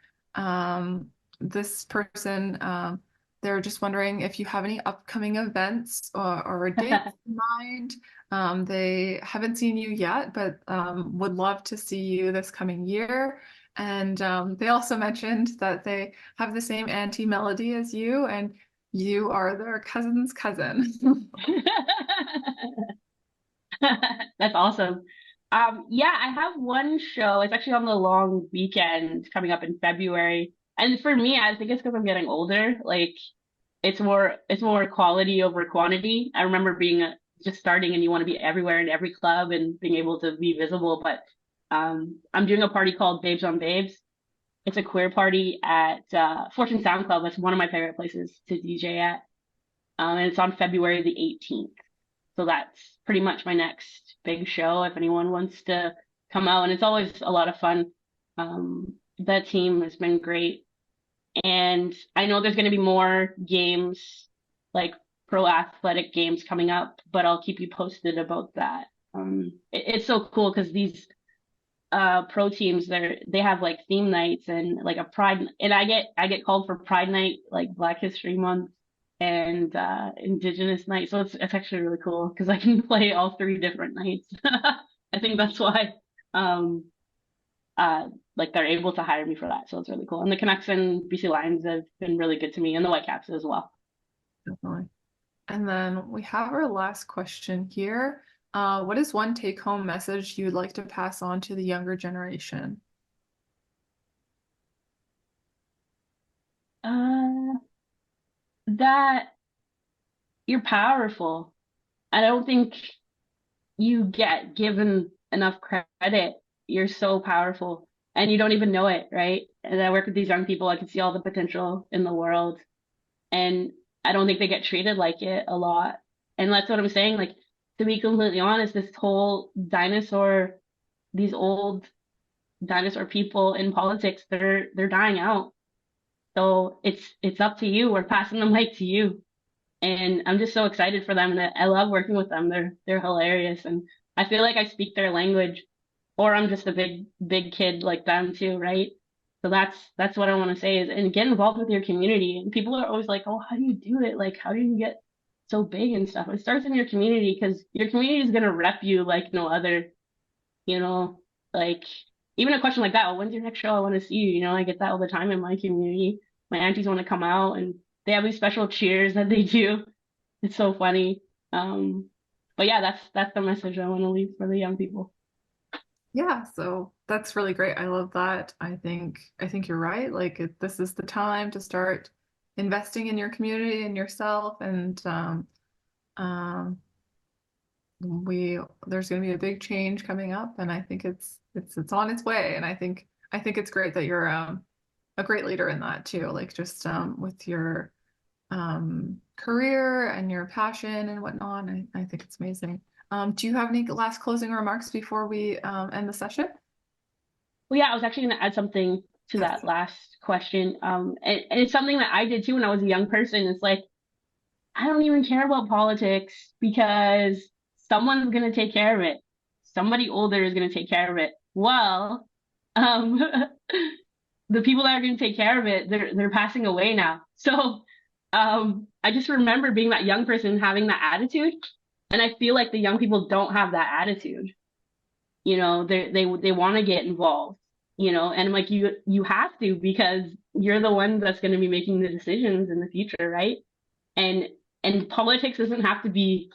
This person, they're just wondering if you have any upcoming events or dates in mind. They haven't seen you yet, but would love to see you this coming year. And they also mentioned that they have the same auntie Melody as you, and you are their cousin's cousin. That's awesome. Yeah, I have one show. It's actually on the long weekend coming up in February. And for me, I think it's because I'm getting older. Like, it's more quality over quantity. I remember being just starting, and you want to be everywhere in every club and being able to be visible. But I'm doing a party called Babes on Babes. It's a queer party at Fortune Sound Club. That's one of my favorite places to DJ at. And it's on February the 18th. So that's pretty much my next big show if anyone wants to come out. And it's always a lot of fun. That team has been great. And I know there's going to be more games, like pro athletic games coming up, but I'll keep you posted about that. It's so cool because these pro teams, they have like theme nights and like a pride, and I get called for Pride Night, like Black History Month, and Indigenous night. So it's actually really cool because I can play all three different nights. I think that's why like they're able to hire me for that. So it's really cool. And the Canucks and BC Lions have been really good to me, and the Whitecaps as well. Definitely. And then we have our last question here. what is one take-home message you would like to pass on to the younger generation? That you're powerful. I don't think you get given enough credit. You're so powerful and you don't even know it, right? And I work with these young people, I can see all the potential in the world. And I don't think they get treated like it a lot. And that's what I'm saying. Like, to be completely honest, this whole these old dinosaur people in politics, they're dying out. So it's up to you. We're passing the mic to you. And I'm just so excited for them, and I love working with them. They're hilarious, and I feel like I speak their language, or I'm just a big kid like them too, right? So that's what I want to say is, and get involved with your community. And people are always like, oh, how do you do it? Like, how do you get so big and stuff? It starts in your community because your community is gonna rep you like no other, you know, like even a question like that, oh, when's your next show? I want to see you. You know, I get that all the time in my community. My aunties want to come out and they have these special cheers that they do. It's so funny. But yeah, that's the message I want to leave for the young people. Yeah, so that's really great. I love that. I think you're right. Like this is the time to start investing in your community and yourself, and um, there's going to be a big change coming up, and I think it's on its way. And I think it's great that you're a great leader in that too. Like just with your career and your passion and whatnot. I think it's amazing. Do you have any last closing remarks before we end the session? Well, yeah, I was actually going to add something to that last question. And it's something that I did too when I was a young person. It's like, I don't even care about politics because someone's going to take care of it. Somebody older is going to take care of it. Well, the people that are going to take care of it, they're passing away now. So I just remember being that young person having that attitude. And I feel like the young people don't have that attitude. You know, they want to get involved, you know, and like you have to because you're the one that's going to be making the decisions in the future, right? And politics doesn't have to be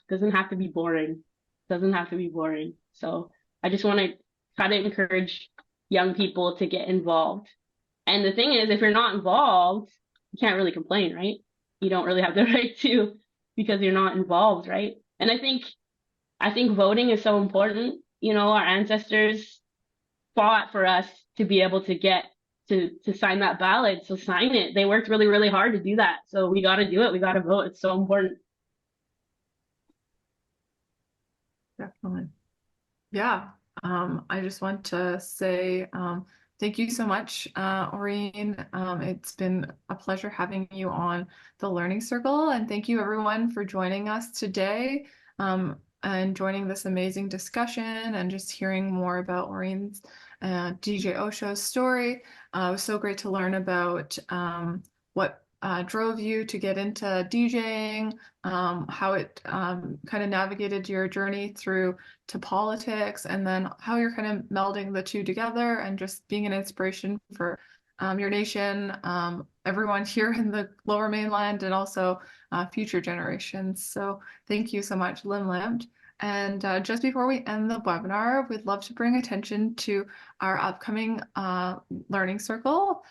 boring. Doesn't have to be boring. So I just want to try to encourage young people to get involved. And the thing is, if you're not involved, you can't really complain, right? You don't really have the right to because you're not involved, right? And I think voting is so important. You know, our ancestors fought for us to be able to get to sign that ballot. So sign it. They worked really, really hard to do that. So we got to do it. We got to vote. It's so important. Definitely. Yeah. I just want to say thank you so much, Orene. It's been a pleasure having you on the Learning Circle, and thank you everyone for joining us today and joining this amazing discussion and just hearing more about Orene's DJ Osho's story. It was so great to learn about what drove you to get into DJing, how it kind of navigated your journey through to politics, and then how you're kind of melding the two together and just being an inspiration for your nation, everyone here in the Lower Mainland, and also future generations. So thank you so much, Lim Lim. And just before we end the webinar, we'd love to bring attention to our upcoming Learning Circle.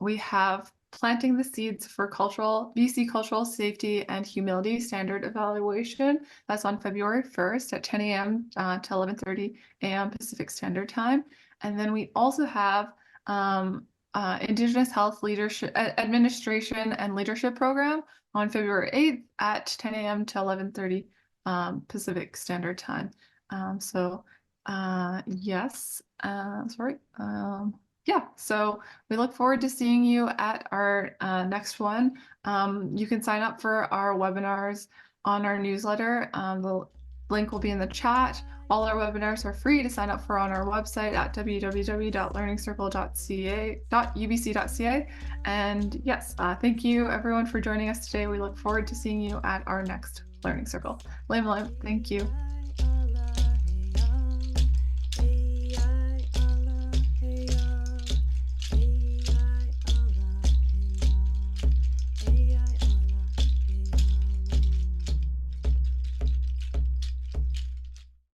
We have Planting the Seeds for BC Cultural Safety and Humility Standard Evaluation. That's on February 1st at 10 a.m. To 11:30 a.m. Pacific Standard Time. And then we also have Indigenous Health Leadership Administration and Leadership Program on February 8th at 10 a.m. to 11:30 Pacific Standard Time. Yeah, so we look forward to seeing you at our next one. You can sign up for our webinars on our newsletter. The link will be in the chat. All our webinars are free to sign up for on our website at www.learningscircle.ubc.ca. And yes, thank you everyone for joining us today. We look forward to seeing you at our next Learning Circle. Lim, thank you.